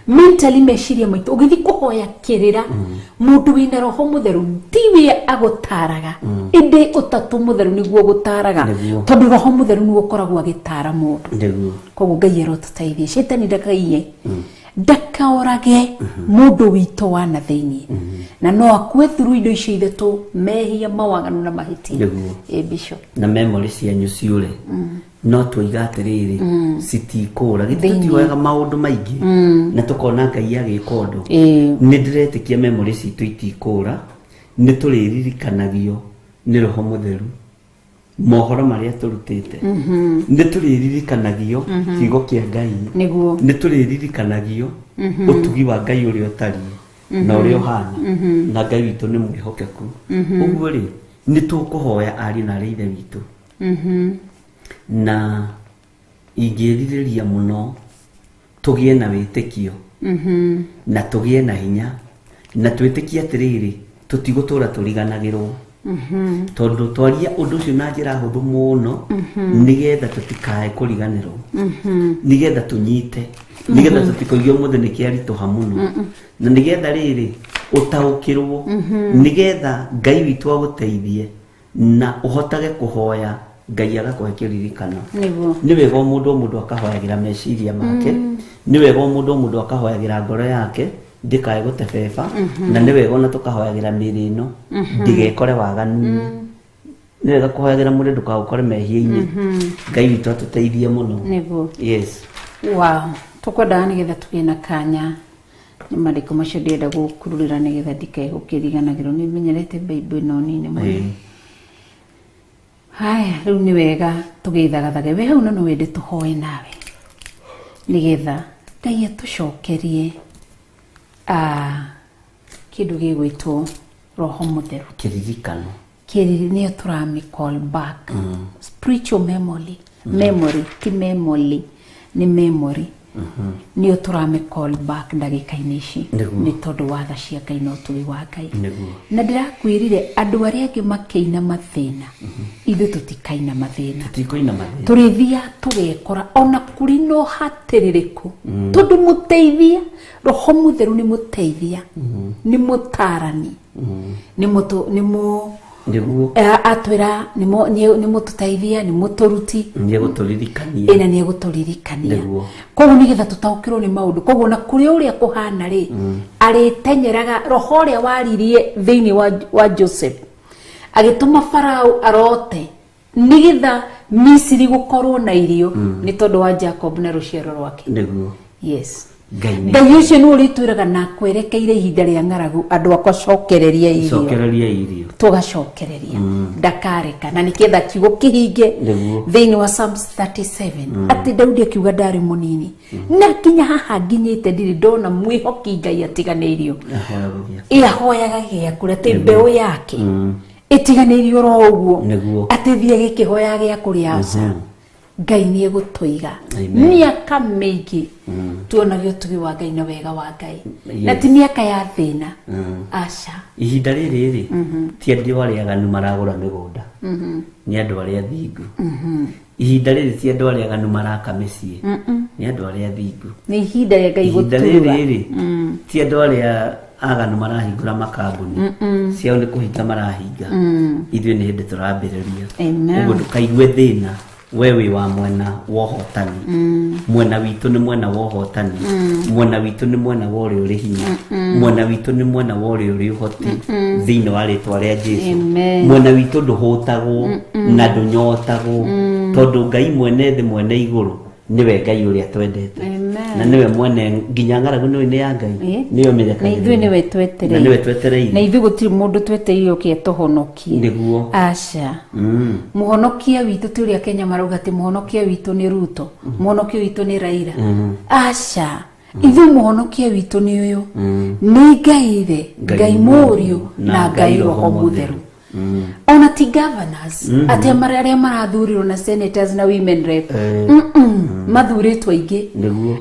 mentally meciria maitu ugithi kuhoya kirira mundu wina roho mutheru ndiwe agutaraga indi utatu mutheru niguo gutaraga tondu roho mutheru ni gukoragwo agitara mundu koguo Ngai arotutaithie shetani ndakaiye ndakaorage mundu wito wana thiini na no akue through indo icio ithatu mehia mawaganu na mahiti bishop na memory cianyu ciure no tuiga atiriri citikura gitutioyaga maundu maingi na tukona Ngai agikondu ni ndiretikia memory citu itikura ni turiririkanagio ni roho mutheru mohoro maria turutite ni turiririkanagio kigo kia Ngai ni turiririkanagio utugi wa Ngai uri otari na uri ohana na Ngai witu ni mwihokeku uguo ri ni tukuhoya ari na ri ithe witu na ingiririria muno tugie na witikio na tugie na hinya na twitikia atiriri tutigutura turiganagirwo tondu twaria undu ucio na njira huthu muno nigetha tutikae kuriganirwo nigetha tunyite nigetha tutikoigio muthe ni kiarituha muno na nigetha riri utaukirwo nigetha Ngai witu aguteithie na uhotage kuhoya Ngai agakuhe kiririkano ni wega mundu akahoyagira meciria make ni wega mundu akahoyagira ngoro yake ndikae gutebeba na ni wega na tukahoyagira miri ino ndigekore waganu ni wega kuhoyagira mundu ndukagukore mehia-ini Ngai witu atuteithie muno yes wow tukwenda nigetha tugie na kanya ni mariko macio ndienda gukururira nigetha ndikae gukiriganagirwo ni menyerete Bible no nini muno haya riu ni wega tugithagathage we hau no wende tuhoe nawe nigetha Ngai atucokerie kindu gigwitwo roho mutheru kiririkano nio turami call back spiritual memory ti memory ni memory nio turami call back ndagika-ini ici ni tondu watha cia Ngai no tuwi wa Ngai na ndirakwirire andu aria angi makeina mathina ithu tutikaina mathina turithia tugekora ona kuri no hatiririku tondu muteithia roho mutheru ni muteithia ni mutarani ni atwira ni mututeithia ni muturuti ni guturirikania ina ni guturirikania koguo nigetha tutaukirwo ni maundu koguo na kuri uria kuhana ri aritenyeraga roho uria waririe thiini wa Joseph agituma Farao arote nigetha Misiri gukorwo na irio ni tondu wa Jacob na ruciaro rwake yes Ngai ucio no ritwiraga na kwerekeire ihinda ria ng'aragu andu akwa cokereria irio tugacokereria ndakareka na nikietha kiugo kihinge thiini wa Psalms 37 ati Daudi akiuga ndari munini na kinya haha nginyite ndiri ndona mwihoki Ngai atiganeirio ahoyaga giakura te mbeu yake itiganeirio ro uguo ati thie gikihoya giakuria aca Ngai ni egutuiga miaka mingi tuonagio tugi wa Ngai na wega wa Ngai na ti miaka ya thina aca ihinda riri ti andu aria aganu maragura migunda ni andu aria thingu ihinda riri ti andu aria aganu maraka micii ni andu aria thingu ni ihinda ria Ngai gutuga riri ti andu aria aganu marahingura makambuni ciao ni kuhinga marahinga ithuĩ ni hindi turambiriria uguo ndukaigue thina wewe wa mwena wohotani mwena witu ni mwena wohotani mwena witu ni mwena wori uri hinya mwena witu ni mwena wori uri uhoti thiini wa ritwa ria Jesu mwena witu nduhutagwo na ndunyotagwo tondu Ngai mwene thi mwene iguru niwe Ngai uria twendete na niwe mwene nginya ng'aragu ni ya Ngai niwe menyekana na ithuĩ niwe twetereire na niwe twetereire na ithuĩ gutiri mundu twetereire ukie tuhonokie niguo aca muhonokia witu ti uria Kenya marauga ti muhonokia witu ni Ruto muhonokia witu ni Raila aca ithuĩ muhonokia witu ni uyu ni Ngai Ngai Mũriũ na Ngai Roho Mutheru ona ti governors ate aria marathurirwo na senators na women rep mathuritwo aingi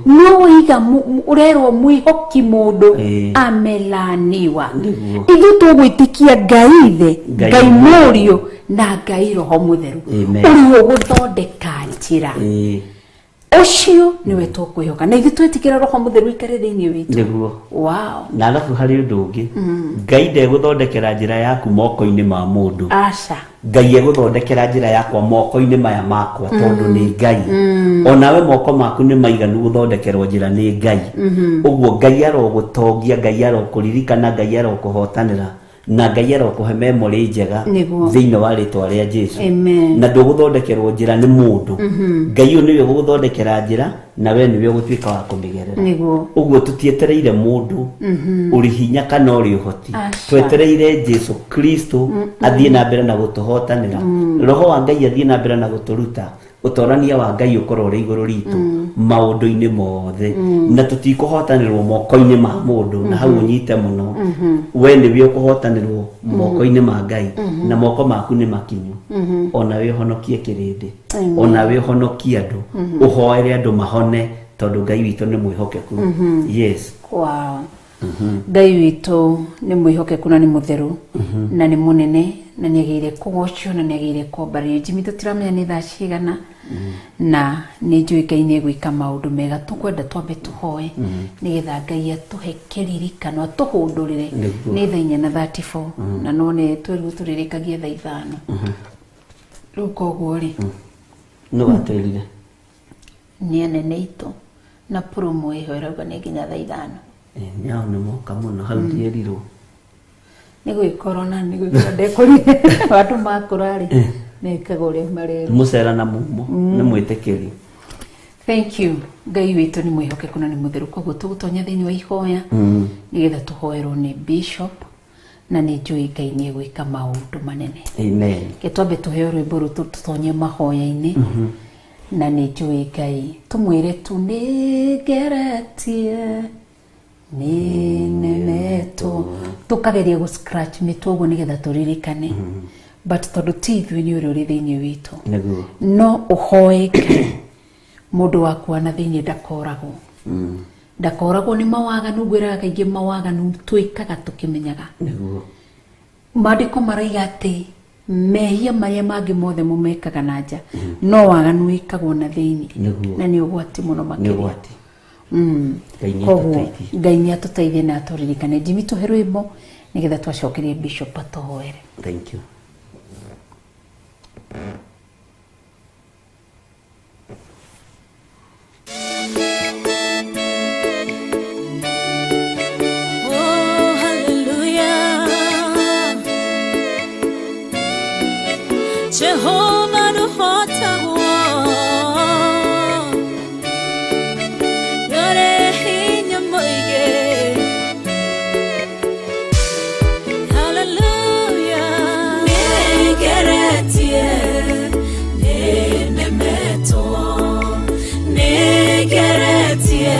no wiga urerwo mwihoki mundu amelaniwa ithu tugwitikia Ngai ithe Ngai Murio na Ngai Roho Mutheru uri uguthondeka njira ucio niwe tukwihoka na ithu twetikira Roho Mutheru ikare thiini witu niguo wow na alafu hari undu ungi Ngai ndeguthondekera njira yaku moko-ini ma mundu aca Ngai eguthondekera njira yakwa moko-ini maya makwa tondu ni Ngai onawe moko maku ni maiganu guthondekerwo njira ni Ngai uguo Ngai arogutongia Ngai arokuririkana Ngai arokuhotanira na Ngai arokuhe memory njega thiini wa ritwa ria Jesu na nduguthondekerwo njira ni mundu Ngai niwe guthondekera njira na we niwe gutwika wa kumigerera uguo tutietereire mundu uri hinya kana uri uhoti twetereire Jesu Kristo athie na mbere na gutuhotanira Roho wa Ngai athie na mbere na guturuta utorania wa Ngai ukorwo uri iguru ritu maundu-ini mothe na tutikuhotanirwo moko-ini ma mundu na hau unyite muno we niwe ukuhotanirwo moko-ini ma Ngai na moko maku ni makinyu ona we honokie kirindi ona we honokie andu uhoere andu mahone tondu Ngai witu ni mwihokeku yes wow Ngai witu ni mwihokeku na ni mutheru na ni munene na ni agire kugocio na ni agire kumbari Jimmy tutiramenya ni thaa cigana na ni njui Ngai ni gwika maundu mega tukwenda twambe tuhoe nigetha Ngai atuhe kiririkano atuhundurire ni thaa 4:34 na none tweru turirikagia thaa 5 riu koguo ri no aterire ni anene itu na promo iho rauga ni nginya thaa 5 nyao ni moka muno hau ndierirwo ni gwikorona ni gwikora ndekorire watu makurari nekagore marero mucera na mumo ni mwitikiri thank you Ngai witu ni mwihokeku na ni mutheru koguo tugutonya thiini wa ihoya nigetha tuhoerwo ni bishop na ni njui Ngai ni gwika maundu manene amen ketwambe tuheo rwimbo rutu tutonye mahoya-ini na ni njui Ngai tumwire tu ni geretie ni nemeto tukageria gu scratch mitugo nigetha turirikane but tondu ti ithui ni uri thiini witu no uhoe mundu waku na thiini ndakoragwo ni mawaganu ngwiraga kaingi mawaganu twikaga tukimenyaga maandiko maraiga ati mehia maria mangi mothe mumekaga na nja no waganu wikagwo na thiini na ni ugwati muno makiria Ngai ni atuteithie na aturirikane Jimmy tuhe rwimbo nigetha twacokerie bishop atuhoere thank you Jehovah no hota yore hinya moige hallelujah negeretie nenemeto negeretie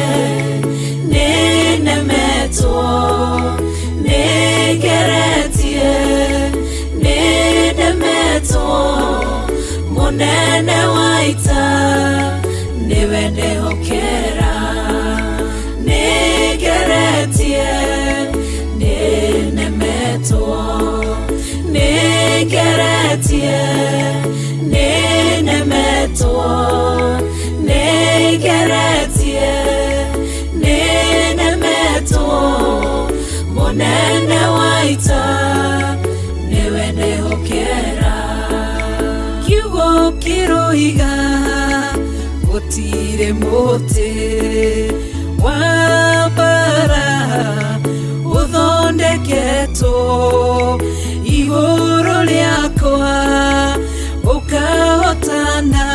nenemeto negeretie munene waita niwe ndehokera negeretie nenemetwo negeretie nenemetwo negeretie nenemetwo munene waita niwe ndehokera kiroiga gutire muti wa bara uthondeketo iguru riakwa ukahotana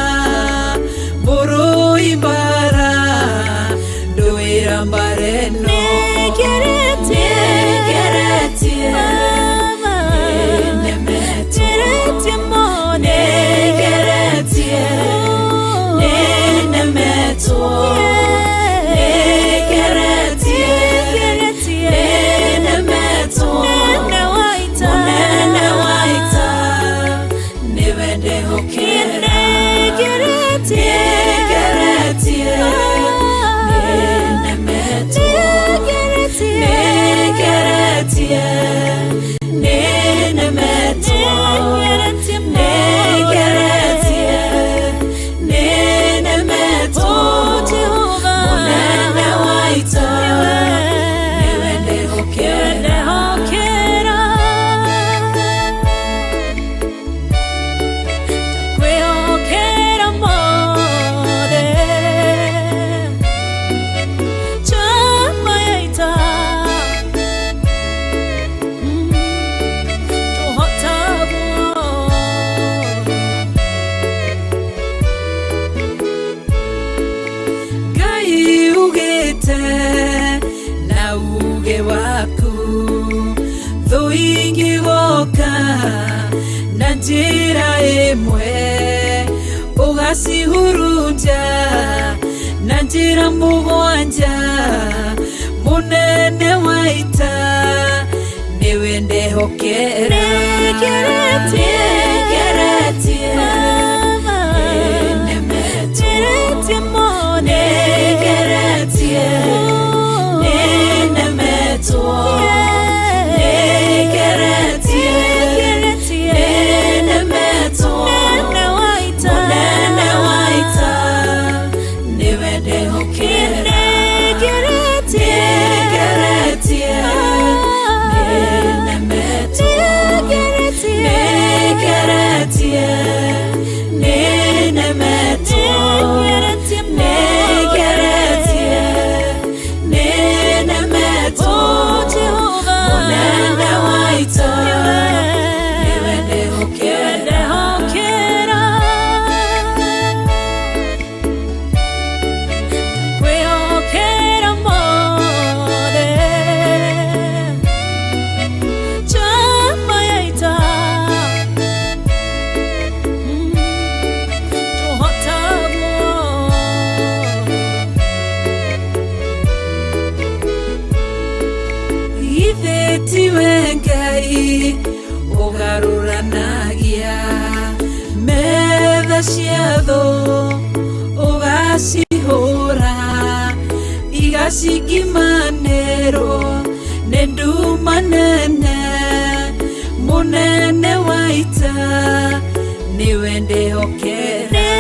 buru ibara nduira mbareno negeretie munene njira imwe ugacihurunja na njira mugwanja munene wa ita niwe ndehokera Sigimanero nendu manene munene waita niwe ndehokera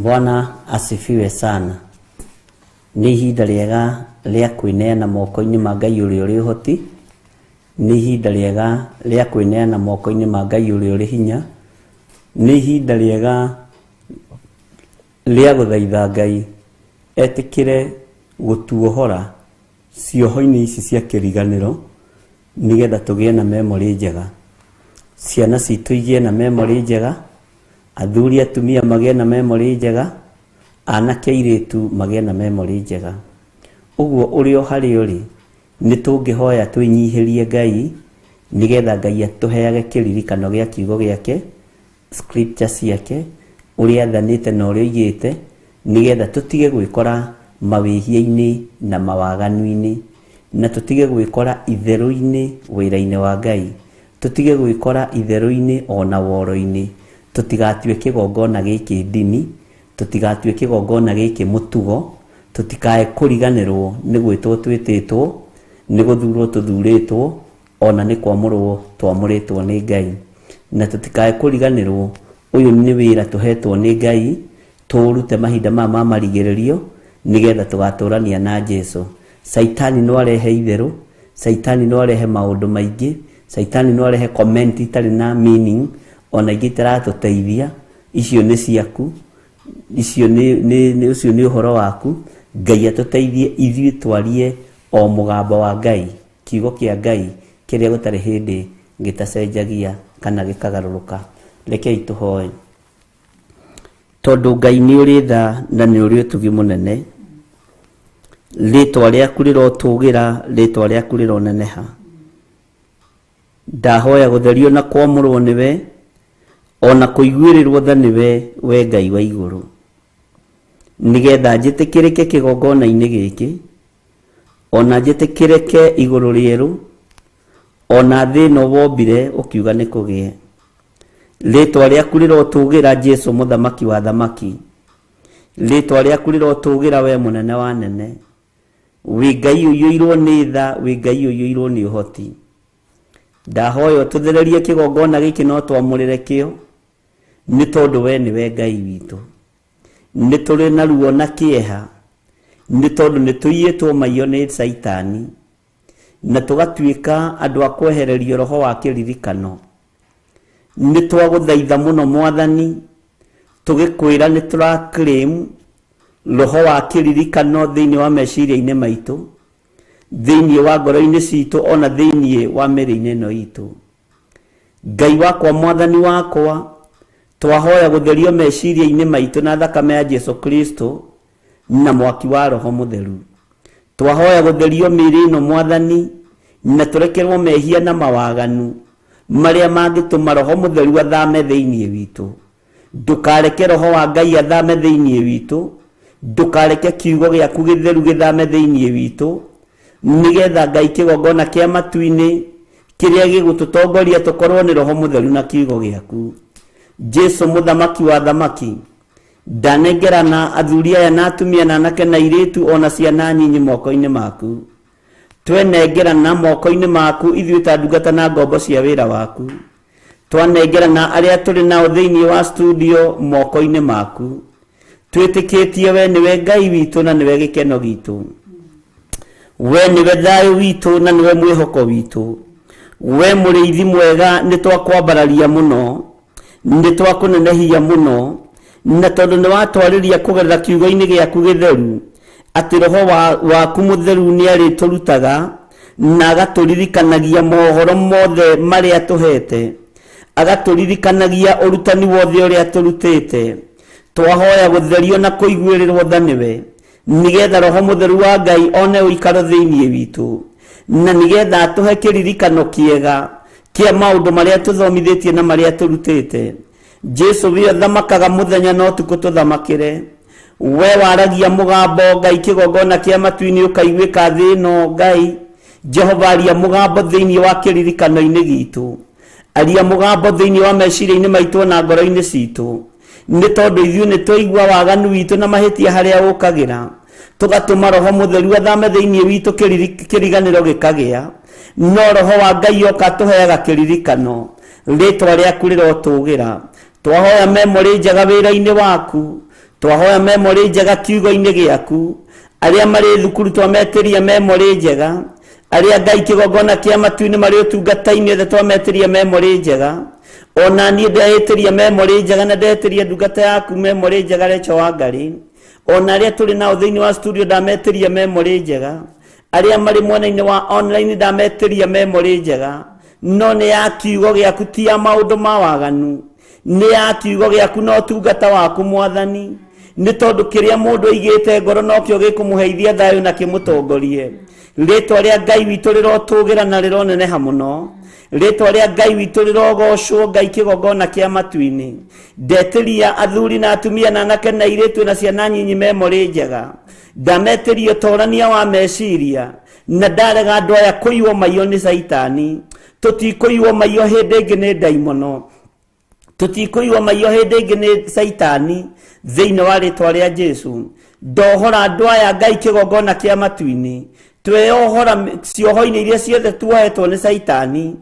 Bwana asifiwe sana. Ni ihinda rĩega rĩa kwĩneana moko-inĩ ma Ngai ũrĩa ũrĩ ũhoti. Ni ihinda rĩega rĩa kwĩneana moko-inĩ ma Ngai ũrĩa ũrĩ hinya. Ni ihinda rĩega rĩa gũthaitha Ngai etĩkĩre gũtuohora cioho-inĩ ici cia kĩriganĩro nĩgetha tũgĩe na memory njega. Ciana citũ igĩe na memory njega. Athuri atumia magĩe na memory njega, anake airĩtu magĩe na memory njega. Ũguo ũrĩ o harĩ ũrĩ nĩ tũngĩhoya twĩnyihĩrie Ngai nĩgetha Ngai atũheage kĩririkano gĩa kiugo gĩake, scripture ciake, ũrĩa athanĩte na ũrĩa oigĩte, nĩgetha tũtige gwĩkora mawĩhia-inĩ na mawaganu-inĩ, na tũtige gwĩkora itherũ-inĩ wĩra-inĩ wa Ngai, tũtige gwĩkora itherũ-inĩ ona woro-inĩ. Tũtigatue kĩgongona gĩkĩ ndini, tũtigatue kĩgongona gĩkĩ mũtugo, tũtikae kũriganĩrwo nĩ gwĩtwo twĩtĩtwo, nĩ gũthurwo tũthurĩtwo, ona nĩ kwamũrwo twamũrĩtwo nĩ Ngai. Na tũtikae kũriganĩrwo ũyũ nĩ wĩra tũhetwo nĩ Ngai, tũrute mahinda ma marigĩrĩrio nĩgetha tũgatũrania na Jesũ. Saitani no arehe itherũ, Saitani no arehe maũndũ maingĩ, Saitani no arehe comment itarĩ na meaning, ona ingĩ taratũteithia, icio nĩ ciaku, icio ucio nĩ ũhoro waku. Ngai atũteithie ithuĩ twarie o mũgambo wa Ngai, kiugo kĩa Ngai kĩrĩa gũtarĩ hĩndĩ gĩtacenjagia kana gĩkagarũrũka. Rekei tũhoe. Tondũ Ngai nĩ ũrĩ tha na nĩ ũrĩ ũtugi mũnene, rĩtwa rĩaku rĩrotũgĩra, rĩtwa rĩaku rĩroneneha. Ndahoya gũtherio na kwamũrwo nĩwe, ona kũiguĩrĩrwo tha nĩwe, we Ngai wa igũrũ, nĩgetha njĩtĩkĩrĩke kĩgongona-inĩ gĩkĩ, ona njĩtĩkĩrĩke igũrũ rĩerũ, ona thĩ ĩno wombire ũkiuga nĩ kũgĩe. Rĩtwa rĩaku rĩrotũgĩra Jesũ mũthamaki wa thamaki, rĩtwa rĩaku rĩrotũgĩra we mũnene wa nene, wĩ Ngai ũiyũirwo nĩ tha, wĩ Ngai ũiyũirwo nĩ ũhoti. Ndahoya ũtũthererie kĩgongona gĩkĩ no twamũrĩre kĩo, nĩ tondũ we nĩwe Ngai witũ. Nĩ tũrĩ na ruo na kĩeha, nĩ tondũ nĩ tũiyĩtwo maio nĩ Saitani, na tũgatuĩka andũ a kwehererio roho wa kĩririkano. Nĩ twagũthaitha mũno Mwathani, tũgĩkwĩra nĩ tũra-claim roho wa kĩririkano thĩinĩ wa meciria-inĩ maitũ, thĩinĩ wa ngoro-inĩ citũ, ona thĩinĩ wa mĩrĩ-inĩ ĩno itũ. Ngai wakwa, Mwathani wakwa, twahoya gũtherio meciria-inĩ maitũ na thakame ya Jesũ Kristo na mwaki wa Roho Mũtheru. Twahoya gũtherio mĩĩrĩ ĩno Mwathani, na tũrekerwo mehia na mawaganu marĩa mangĩtũma Roho Mũtheru athame thĩinĩ witũ. Ndũkareke Roho wa Ngai athame thĩinĩ witũ, ndũkareke kiugo gĩaku gĩtheru gĩthame thĩinĩ witũ, nĩgetha Ngai kĩgongona kĩa matu-inĩ kĩrĩa gĩgũtũtongoria tũkorwo nĩ Roho Mũtheru na kiugo gĩaku. Jesũ mũthamaki wa thamaki, ndanengerana athuri aya na atumia na anake na airĩtu ona ciana nyinyi moko-inĩ maku. Twenengerana moko-inĩ maku ithuĩ ta ndungata na ngombo cia wĩra waku. Twanengerana arĩa tũrĩ nao thĩinĩ wa studio moko-inĩ maku. Twĩtĩkĩtie we nĩwe Ngai witũ na nĩwe gĩkeno gitũ. We nĩwe thayũ witũ na nĩwe mwĩhoko witũ. We mũrĩithi mwega, nĩ twakwambararia mũno, nĩ twakũnenehia mũno, na tondũ nĩ watwarĩria kũgerera kiugo-inĩ gĩaku gĩtheru atĩ Roho waku Mũtheru nĩ arĩtũrutaga na agatũririkanagia mohoro mothe marĩa tũhete, agatũririkanagia ũrutani wothe ũrĩa tũrutĩte. Twahoya gũtherio na kũiguĩrĩrwo tha nĩwe, nĩgetha Roho Mũtheru wa Ngai one ũikaro thĩinĩ witũ, na nĩgetha atũhe kĩririkano kĩega kĩa maũndũ marĩa tũthomithĩtie na marĩa tũrutĩte. Jesũ we thamakaga mũthenya na ũtukũ tũthamakĩre. We waragia mũgambo Ngai kĩgongona kĩa matu-inĩ ũkaiguĩka thĩ ĩno Ngai. Jehova aria mũgambo thĩinĩ wa kĩririkano-inĩ gitũ, aria mũgambo thĩinĩ wa meciria-inĩ maitũ na ngoro-inĩ citũ, nĩ tondũ ithuĩ nĩ twaigua waganu witũ na mahĩtia harĩa ũkagĩra, tũgatũma Roho Mũtheru athame thĩinĩ witũ, kĩriganĩro gĩkagĩa, no Roho wa Ngai oka tũheaga kĩririkano, rĩtwa rĩaku rĩrotũgĩra. Twahoya memory njega wĩra-inĩ waku, twahoya memory njega kiugo-inĩ gĩaku, arĩa marĩ thukuru twametĩria memory njega, arĩa Ngai kĩgongona kĩa matu-inĩ marĩ ũtungata-inĩ othe twametĩria memory njega. Ona niĩ ndetĩria memory njega na ndetĩria ndungata yaku memory njega Recho wa Ngarĩ. Ona arĩa tũrĩ nao thĩinĩ wa studio ndametĩria memory njega, arĩa marĩ mwena-inĩ wa online ndametĩria memory njega, no nĩ ya kiugo gĩaku, ti ya maũndũ ma waganu, nĩ ya kiugo gĩaku na ũtungata waku Mwathani, nĩ tondũ kĩrĩa mũndũ aigĩte ngoro no kĩo gĩkũmũheithia thayũ na kĩmũtongorie. Rĩtwa rĩa Ngai witũ rĩrotũgĩra na rĩroneneha mũno, rĩtwa rĩa Ngai witũ rĩrogocwo Ngai kĩgongona kĩa matu-inĩ. Ndetĩria athuri na atumia na anake na airĩtu na ciana nyinyi memory njega, ndametĩria ũtorania wa meciria, na ndarega andũ aya kũiywo maio nĩ Saitani. Tũtikũiywo maio hĩndĩ ĩngĩ nĩ ndaimono, tũtikũiywo maio hĩndĩ ĩngĩ nĩ Saitani, thĩinĩ wa rĩtwa rĩa Jesũ. Ndohora andũ aya Ngai kĩgongona kĩa matu-inĩ, tweohora cioho-inĩ iria ciothe tuohetwo nĩ Saitani,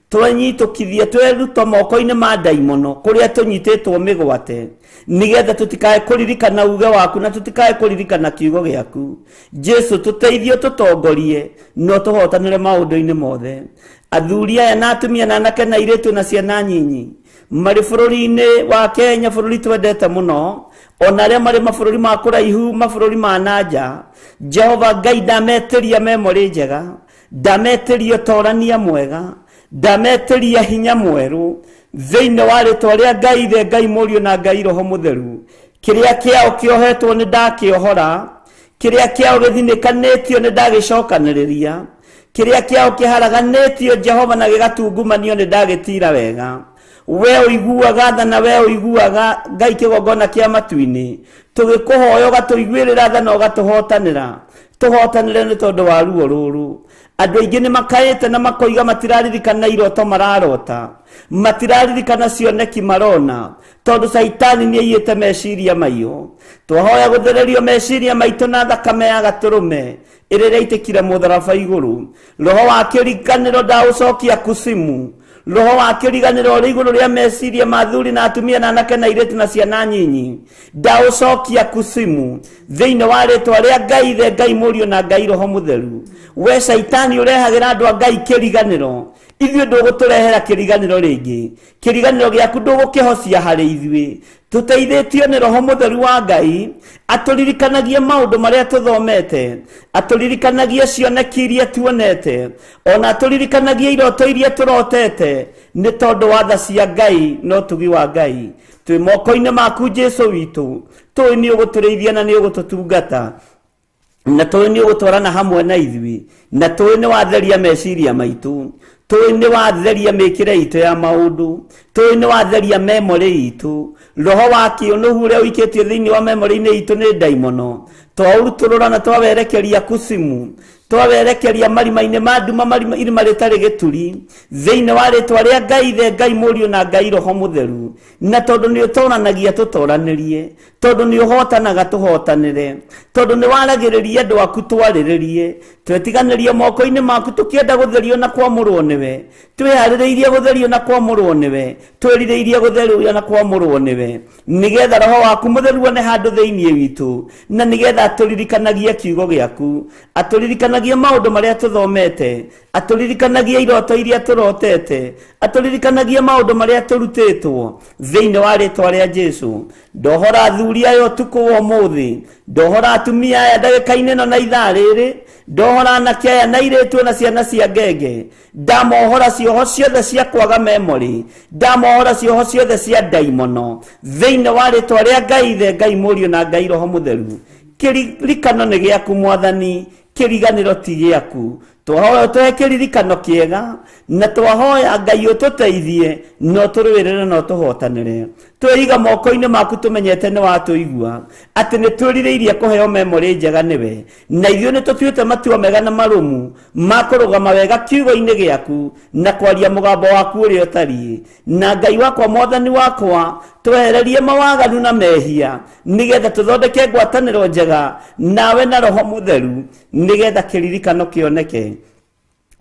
twenyitũkithie tweruta moko-inĩ ma ndaimono kũrĩa tũnyitĩtwo mĩgwate, nĩgetha tũtikae kũririkana uge waku na tũtikae kũririkana kiugo gĩaku. Jesũ tũteithie tũtongorie no tũhotanĩre maũndũ-inĩ mothe. Athuri aya na atumia na anake na airĩtu na ciana nyinyi mari bururi-ini wa Kenya, bururi twendete muno, ona aria mari mabururi ma kuraihu, mabururi ma nanja. Jehova Ngai ndametiria memory njega, ndametiria utorania mwega, ndametiria hinya mweru thiini wa ritwa ria Ngai Ithe, Ngai Mũriũ na Ngai Roho Mũtheru. Kiria kiao kiohetwo ni ndakiohora, kiria kiao githinikanitio ni ndagicokaniriria, kiria kiao kiharaganitio Jehova na gigatungumanio ni ndagitira wega. We uiguaga tha na we uiguaga Ngai kigongona kia matu-ini, tugikuhoya ugatuiguirira tha na ugatuhotanira. Tuhotanire ni tondu wa ruo ruru. Andu aingi ni makaite na makoiga matiraririkana iroto mararota, matiraririkana cioneki marona, tondu Saitani ni aiyite meciria maiyo. Twahoya guthererio meciria maitu na thakame ya gaturume iriria itikire mutharaba iguru. Roho wa kiriganiro ndaucokia kusimu, roho wa kiriganiro ri iguru ria meciria mathuri na atumia na anake na airĩtu na ciana nyinyi, ndaucokia kusimu thiini wa ritwa ria Ngai Ithe, Ngai Mũriũ na Ngai Roho Mũtheru. We Saitani urehagira andu a Ngai kiriganiro, ithuĩ ndũgũtũrehera kiriganiro ringi. Kiriganiro giaku ndũgũkĩhocia harĩ ithuĩ. Tuteithĩtio ni Roho Mũtheru wa Ngai atũririkanagie maundu maria tuthomete, atũririkanagie cioneki iria tuonete, ona atũririkanagie iroto iria turotete, ni tondu wa tha cia Ngai no tugi wa Ngai. Twi moko-ini maku Jesu witu, tũĩ ni ũgũtũrĩithia na ni ũgũtũtungata, na tũĩ ni ũgũtwarana hamwe na ithuĩ, na tũĩ ni watheria meciria maitu, tũĩ ni watheria mĩkĩre itu ya maundu, tũĩ ni watheria memory itu. Roho wa kĩũnũhu ũrĩa ũikĩtio thĩinĩ wa memory-inĩ itu nĩ ndaimono. Twaũrutũrũra na twawerekeria kusimu, twawerekeria marima-inĩ ma nduma, irima rĩtarĩ gĩturi, thĩinĩ wa rĩtwa rĩa Ngai Ithe, Ngai Mũriũ na Ngai Roho Mũtheru. Na tondu ni ũtoranagia tũtoranirie, tondu ni ũhotanaga tũhotanĩre, tondu ni waragĩrĩria andũ aku twarĩrĩrie, twetiganĩrie moko-inĩ maku tũkĩenda gũtherio na kwamũrwo nĩwe, twĩharĩrĩirie gũtherio na kwamũrwo nĩwe, twĩrirĩirie gũtherio na kwamũrwo nĩwe, nigetha Roho waku Mũtheru one handũ thĩinĩ witũ, na nigetha atũririkanagie kiugo gĩaku, atũririkanagie maũndũ marĩa tũthomete, atũririkanagie iroto iria tũrotete, atũririkanagie maũndũ marĩa tũrutĩtwo thĩinĩ wa rĩtwa rĩa Jesu. Ndohora athuri aya ũtukũ wa ũmũthĩ, ndohora atumia aya ndagĩka-inĩ ĩno na ithaa rĩrĩ, ndohora anake aya na airĩtu na ciana cia ngenge, ndamohora cioho ciothe cia kwaga memory, ndamohora cioho ciothe cia ndaimono thĩinĩ wa rĩtwa rĩa Ngai Ithe, Ngai Mũriũ na Ngai Roho Mũtheru. Kĩririkano nĩ gĩaku Mwathani, kĩriganĩro ti gĩaku. Twahoya ũtũhe kĩririkano kĩega, na twahoya Ngai ũtũteithie no tũrũĩrĩre no tũhotanĩre. Twĩiga moko-inĩ maku tũmenyete nĩ watũigua, atĩ nĩ twĩrirĩirie kũheo memory njega nĩwe, na ithuĩ nĩ tũtuĩte matua mega na marũmu ma kũrũgama wega kiugo-inĩ gĩaku na kwaria mũgambo waku ũrĩa ũtariĩ. Na Ngai wakwa, Mwathani wakwa, twehererie mawaganu na mehia, nigetha tũthondeke ngwatanĩro njega nawe na Roho Mũtheru, nigetha kĩririkano kĩoneke.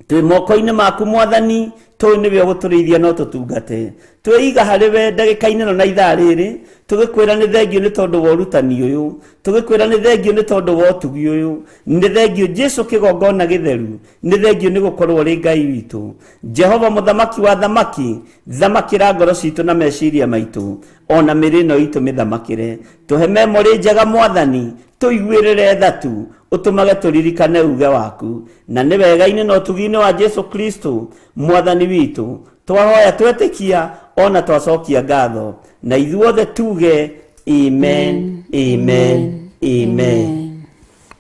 Twĩ moko-inĩ maku Mwathani, tũĩ nĩwe ũgũtũrĩithia no tũtungate. Twĩiga harĩ we ndagĩka-inĩ ĩno na ithaa rĩrĩ, tũgĩkwĩra nĩ thengio nĩ tondũ wa ũrutani ũyũ, tũgĩkwĩra nĩ thengio nĩ tondũ wa ũtugi ũyũ, nĩ thengio Jesu kĩgongona gĩtheru, nĩ thengio nĩ gũkorwo ũrĩ Ngai witũ. Jehova mũthamaki wa thamaki, thamakĩra ngoro citũ na meciria maitũ, ona mĩrĩ ĩno itũ mĩthamakĩre. Tũhe memory njega Mwathani, tũiguĩrĩre tha tu, ũtũmage tũririkane uge waku, na nĩ wega-inĩ na ũtugi-inĩ wa Jesu Kristo Mwathani witũ twahoya twetĩkia ona twacokia ngatho, na ithuothe tuge amen, amen, amen.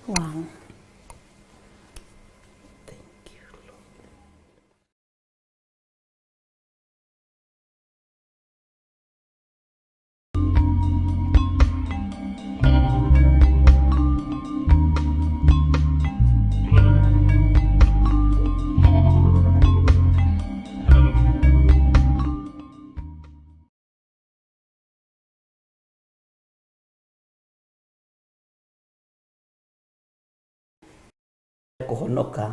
Wow. Kuhonoka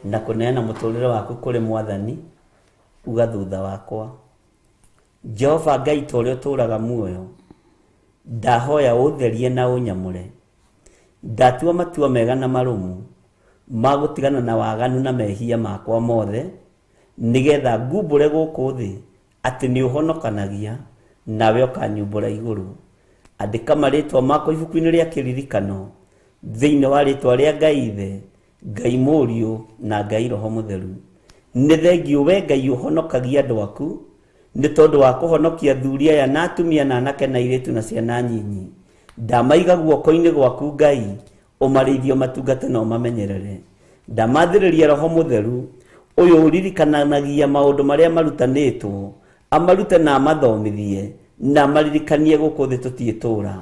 na kuneana mũtũrĩre waku kũrĩ Mwathani, uga thutha wakwa. Jehova Ngai ta ũrĩa ũtũũraga muoyo, ndahoya ũtherie na ũnyamũre. Ndatua matua mega na marũmu ma gũtigana na waganu na mehia makwa mothe, nigetha ngumbũre gũkũ thĩ ati ni uhonokanagia nawe ukanyumbura iguru. Andika maritwa mako ibuku-ini ria kiririkano thiini wa ritwa ria Ngai Ithe, Ngai Mũriũ na Ngai Roho Mũtheru. Nĩ thengio we Ngai ũhonokagia andũ aku, nĩ tondũ wa kũhonokia athuri aya na atumia na anake na airĩtu na ciana nyinyi. Ndamaiga guoko-inĩ gwaku Ngai, ũmarĩithie matungate na ũmamenyerere. Ndamathĩrĩria Roho Mũtheru ũyũ ũririkananagia maũndũ marĩa marutanĩtwo, amarute na amathomithie na amaririkanie gũkũ thĩ tũtiĩtũũra,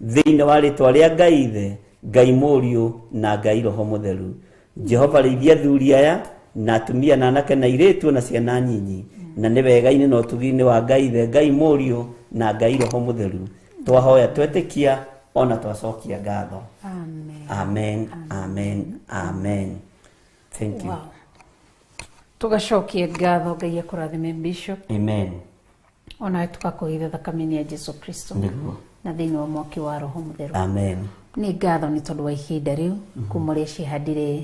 thĩinĩ wa rĩtwa rĩa Ngai Ithe, Ngai Mũriũ na Ngai Roho Mũtheru. Jehova rĩithia athuri aya na atumia na anake na airĩtu na ciana nyinyi, na nĩ wega-inĩ na ũtugi-inĩ wa Ngai Ithe, Ngai Mũriũ na Ngai Roho Mũtheru. Twahoya twetĩkia ona twacokia ngatho. Amen. Amen. Amen. Thank you. Wow. Tugacokia ngatho Ngai akũrathime Bishop. Amen. Ona tukakuhitha thakame-inĩ ya Jesu Kristo. Nĩguo. Na thĩinĩ wa mwaki wa Roho Mũtheru. Amen. Nĩ ngatho nĩ tondũ wa ihinda rĩu kuma ũrĩa cihandire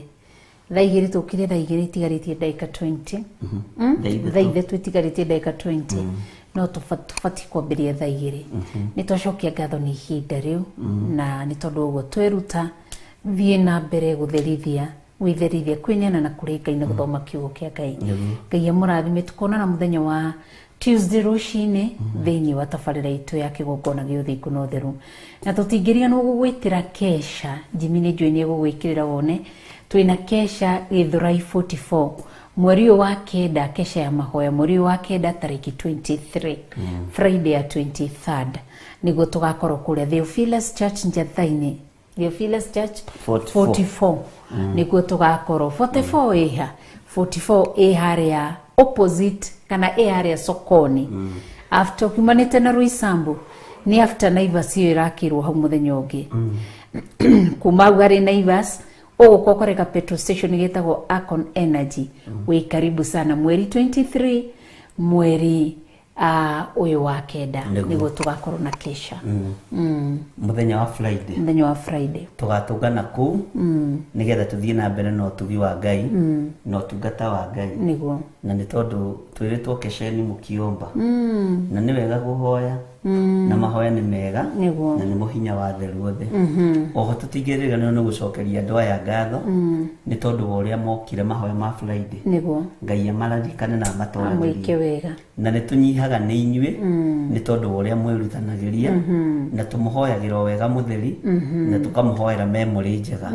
thaa igĩrĩ tũkire thaa igĩrĩ itigarĩtie ndagĩka 20. Thaa ithe twĩtigarĩtie ndagĩka 20. No tũbatiĩ kwambĩrĩria thaa igĩrĩ. Nĩ twacokia ngatho nĩ ihinda rĩu na nĩ tondũ ũguo tweruta thiĩ na mbere gũtherithia wĩtherithia kwĩnyana na kũrĩ Ngai na gũthoma kiugo kĩa Ngai. Ngai amũrathime tukonana mũthenya wa Tuesday rũcinĩ thĩinĩ wa tabarĩra itũ ya kĩgongona gĩa ũthingu na ũtheru. Na tũtingĩriganĩrwo gũgwĩtĩra kesha, Jimmy nĩ njũĩ nĩ egũgwĩkĩrĩra wone. Twĩna kesha Gĩthũrai 44 mweri ũyũ wa kenda, kesha ya mahoya mweri ũyũ wa kenda tarĩki 23 Friday ya 23rd nĩguo tũgakorwo kũrĩa Theophilus Church Njatha-inĩ. Theophilus Church 44 nĩguo tũgakorwo 44 ĩha 44 ĩharĩa opposite kana ĩharĩa sokoni. After ukiumanĩte na Ruisambu ni after Naivas ĩyo ĩrakĩrwo hau mũthenya ũngĩ. Kuma Ugari Naivas ũgũkoreka petrol station gĩtagwo Akon Energy. Wĩ karibu sana mweri 23 mweri ũyũ wa kenda nĩguo tũgakorwo na kesha. Mũthenya wa Friday. Mũthenya wa Friday. Tũgatũngana kũu nĩgetha tũthiĩ na mbere na ũtugi wa Ngai na ũtungata wa Ngai. Nĩguo. Na nĩ tondũ twĩrĩtwo kesheni mũkiomba. Na nĩ wega kũhoya na mahoya nĩ mega na nĩ mũhinya wa theru othe. Oho tũtingĩrĩganĩrwo nĩ gũcokeria andũ aya ngatho nĩ tondũ wa ũrĩa mokire mahoya ma Friday. Nĩguo. Ngai amaririkane na amatwarĩrie wega. Na nĩ tũnyihaga nĩ inyuĩ nĩ tondũ wa ũrĩa mwĩrutanagĩria na tũmũhoyagĩra wega mũtheri na tũkamũhoera memory njega.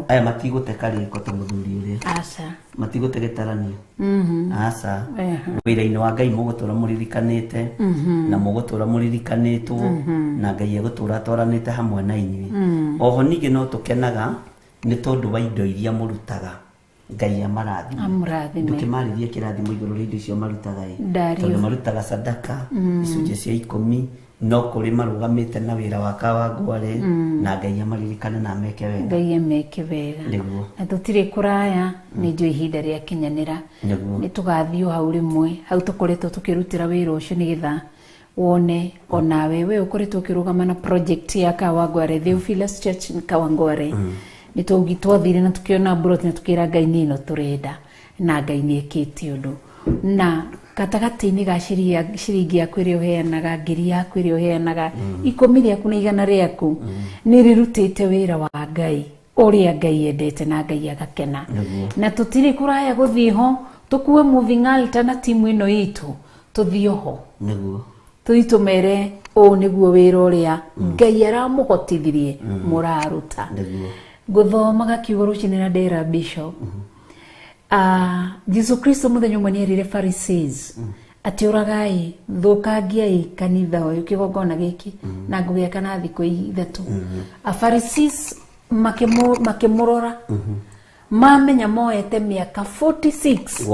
Aya matigũteka rĩko ta mũthuri ũrĩa. Aca. Matigũte gĩtaranio. Aca. Wĩra-inĩ wa Ngai mũgũtũra mũririkanĩte na mũgũtũra mũririkanĩtwo na Ngai egũtũra atwaranĩte hamwe na inyuĩ. Oho ningĩ no tũkenaga nĩ tondũ wa indo iria mũrutaga. Ngai amarathime. Amurathime. Ndũkĩmarĩrie kĩrathimo igũrũ rĩa indo icio marutaga tondũ marutaga sadaka icunjĩ cia 10 no kũrĩ marũgamĩte na wĩra wa Kawangware na Ngai amaririkane na ameke wega. Ngai ameke wega. Nĩguo. Na tũtirĩ kũraya nĩ njũĩ ihinda rĩa kinyanĩra. Nĩ tũgathiĩ hau rĩmwe hau tũkoretwo tũkĩrutĩra wĩra ũcio nĩgetha wone onawe we ũkoretwo ũkĩrũgama na project ya Kawangware Theophilus Church Kawangware. Nĩ twathire na tukiona brot na tukĩra Ngai nĩ ĩno tũrenda na Ngai nĩ ekĩte ũndũ. Na gatagatĩ-inĩ ga ciringi yaku ĩrĩa ũheanaga, ngiri yaku ĩrĩa ũheanaga, 10 rĩaku na 100 rĩaku nĩ rĩrutĩte wĩra wa Ngai ũrĩa Ngai endete na Ngai agakena. Na tũtirĩ kũraya gũthiĩ ho tũkue moving altar na timu ĩno itũ tũthiĩ ho. Nĩguo. Tũitũmere nĩguo wĩra ũrĩa Ngai aramũhotithirie mũraruta. Nĩguo. Gũthomaga kiugo rũcinĩ na ndera Bishop. Jesu Kristo mũthenya ũmwe nĩ erire Pharisees atĩ ũragai thũkangiai kanitha ũyũ kĩgongona gĩkĩ na ngũgĩaka na thikũ 3. Pharisees makĩmũrora mamenya moete mĩaka 46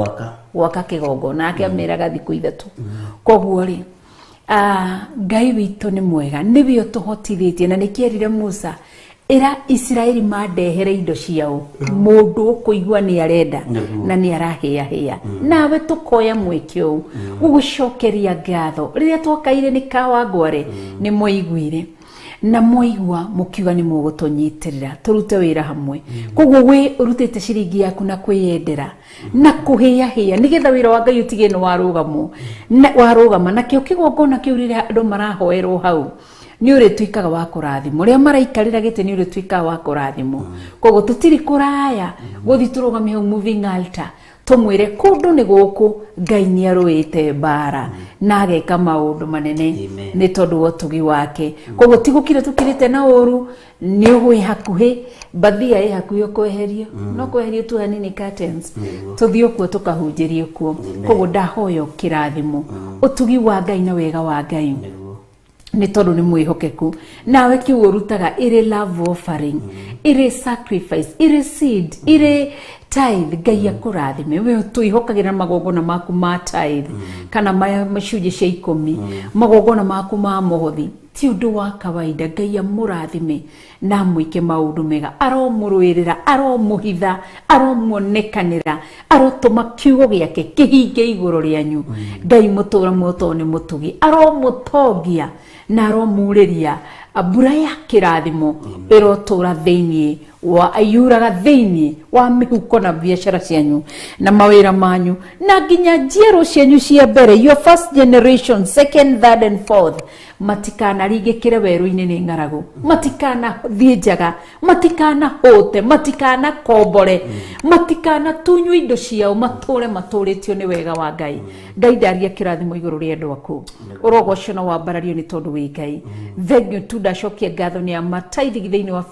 gwaka kĩgongona akĩameraga thikũ 3. Koguo rĩ Ngai witũ nĩ mwega nĩwe ũtũhotithĩtie na nĩkĩerire Musa ĩra Israeli mandehere indo ciao mũndũ ũkũigua nĩ arenda na nĩ arahĩa nawe tũkoya mweke ũũ gũgũcokeria ngatho rĩrĩa twakaire nĩ Kawangware nĩ mũiguire na mwaigua mukiuga ni mugutunyitirira turute wira hamwe koguo we urutite ciringi yaku na kwiyendera na kuhia hia nigetha wira wa Ngai utige no warugama na kio kigongona kiu rire andu marahoerwo hau ni uri tuikaga wa kurathimo ria maraikarira gite ni uri tuikaga wa kurathimo koguo tutiri kuraya guthi turugame hau moving altar tumwire kundu ni guku Ngai ni aruite bara na ageka maundu manene ni tondu wa tugi wake koguo tigukire tukirite na uru ni ugwe hakuhi bathia ye hakuhi ukweherio no kweherio tu hanini curtains tuthio kuo tukahunjirio kuo koguo ndahoyo kirathimo utugi wa Ngai na wega wa Ngai ni tondu ni mwihokeku nawe kiugo rutaga ire love offering ire sacrifice ire seed ire tithe Ngai akurathime we tuihokagira magongona maku ma tithe kana macunjĩ cia 10 magongona maku ma muhothi ti undu wa kawaida Ngai amurathime na mwike maundu mega aromurwirira aromuhitha aromuonekanira arotuma kiugo giake kihinge iguru rianyu Ngai mutura mutone mutugi aromutongia na aromuriria abura ya kirathimo irotura thiini wa ayuraga thiini wa mihuko na biashara cianyu na mawira manyu na nginya njiaro cianyu cia mbere your first generation second third and fourth matikana rigikire weru-ini ni ngaragu matikana thienjaga matikana hote matikana kombore matikana tunyu indo ciao mature maturitio ni wega wa Ngai Ngai ndaria kirathimo iguru ria andu aku urogocio na wambarario ni tondu wi Ngai thengio tu ndacokia ngatho ni amataithi thiini wa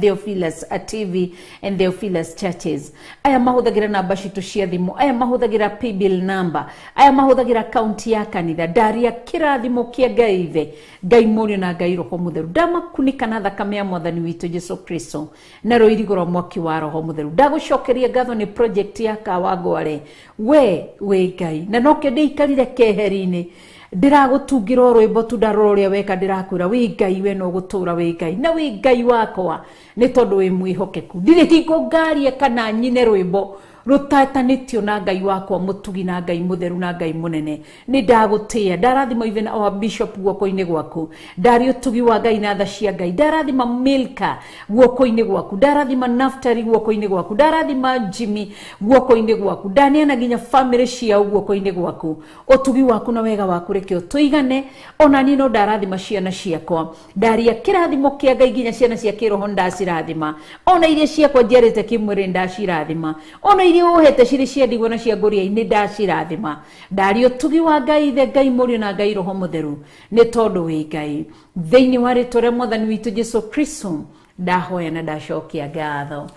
Theophilus TV and Theophilus churches aya mahuthagira namba citu cia thimu aya mahuthagira paybill number aya mahuthagira account ya kanitha ndaria kirathimo kia Ngai ithe Ngai murio na Ngai roho mutheru ndamakunika na thakame ya mwathani witu Jesu Kristo na roirigoro mwaki wa roho mutheru ndagucokeria ngatho ni project ya Kawangware we Ngai na noke ndeikarire keheri-ini ndiragutungira rwimbo tu ndaroria weka ndirakwira wi Ngai we no gutura wi Ngai na wi Ngai wakwa ni tondu wi mwihokeku ndire hingo ngarie kana nyine rwimbo rutatanitio na Ngai wakwa mutugi na Ngai mutheru na Ngai munene ni ndagutia ndarathima even our bishop guoko-ini gwaku ndari utugi wa Ngai na tha cia Ngai ndarathima Milka guoko-ini gwaku ndarathima Naftali guoko-ini gwaku ndarathima Jimmy guoko-ini gwaku ndaneana nginya family cia guoko-ini gwaku utugi waku na wega waku rekio tuigane ona ni no ndarathima ciana ciakwa ndaria kirathimo kia Ngai nginya ciana cia kiroho ndacirathima ona iria ciakwa njerete kimwiri ndacirathima ona iria uhete ciri cia ndigwa na cia nguria-ini ndacirathima ndari utugi wa Ngai ithe Ngai murio na Ngai roho mutheru ni tondu wi Ngai thiini wa ritwa ria mwathani witu Jesu Kristo ndahoya na ndacokia ngatho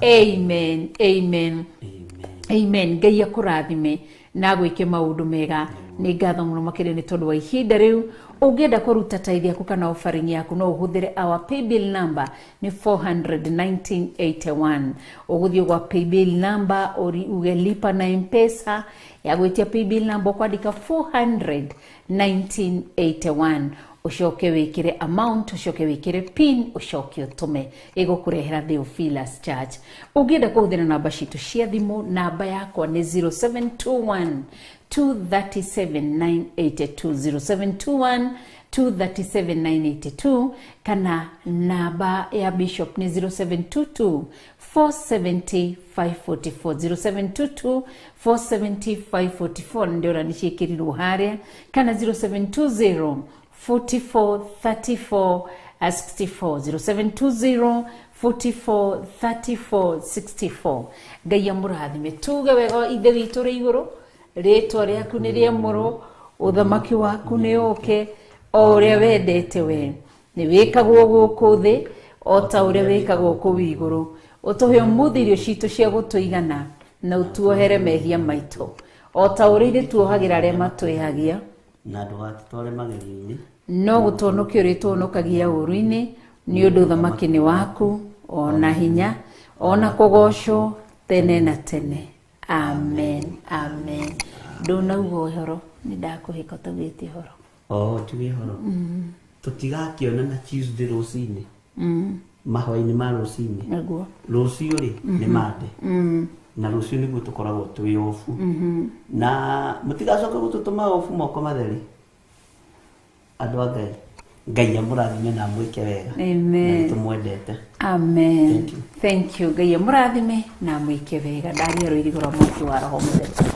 amen amen amen Ngai akurathime na gwike maundu mega ni ngatho muno makiri ni tondu wa ihinda riu ungenda kuruta tithe yaku kana offering yaku no uhuthire our paybill number ni 41981 uguthio gwa paybill number ugelipa na M-Pesa ya gwitia paybill number kwandika 41981 ucoke wikire amount ucoke wikire pin ucoke utume igukurehera Theophilus Church ungenda kuhuthira namba citu cia thimu namba yakwa ni 0721 237 982 kana namba ya bishop ni 0722 470 544 0722 470 544 ndio ranishikirirwo haria kana 0720 44 34 64 0720 44 34 64 Ngai amurathime tuge wega ithe witu ri iguru ritwa riaku ni riamuru uthamaki waku ni uke o uria wendete we ni wikagwo guku thi o ta uria wikagwo ku iguru utuhe umuthirio citu cia gutuigana na utuohere mehia maitu o ta uria tuohagira aria matwihagia na ndugatware magerio-ini no gutonokio rituonokagia uru-ini ni undu thamaki ni waku ona hinya ona kugocwo tene na tene amen amen ndona ugo horo ni ndakuhika tugiti horo tuge horo tutigakiona na Tuesday rucini mahwa-ini ma rucini naguo rucio ri ni mande na rucio niguo tukoragwo twi ofu na mutigacoka gututuma ofu moko matheri andu a Ngai Ngai amurathime na mwike wega. Amen. Tumwendete. Amen. Thank you. Ngai amurathime na mwike wega. Ndari Roirigoro Mwaki wa Roho Mũtheru.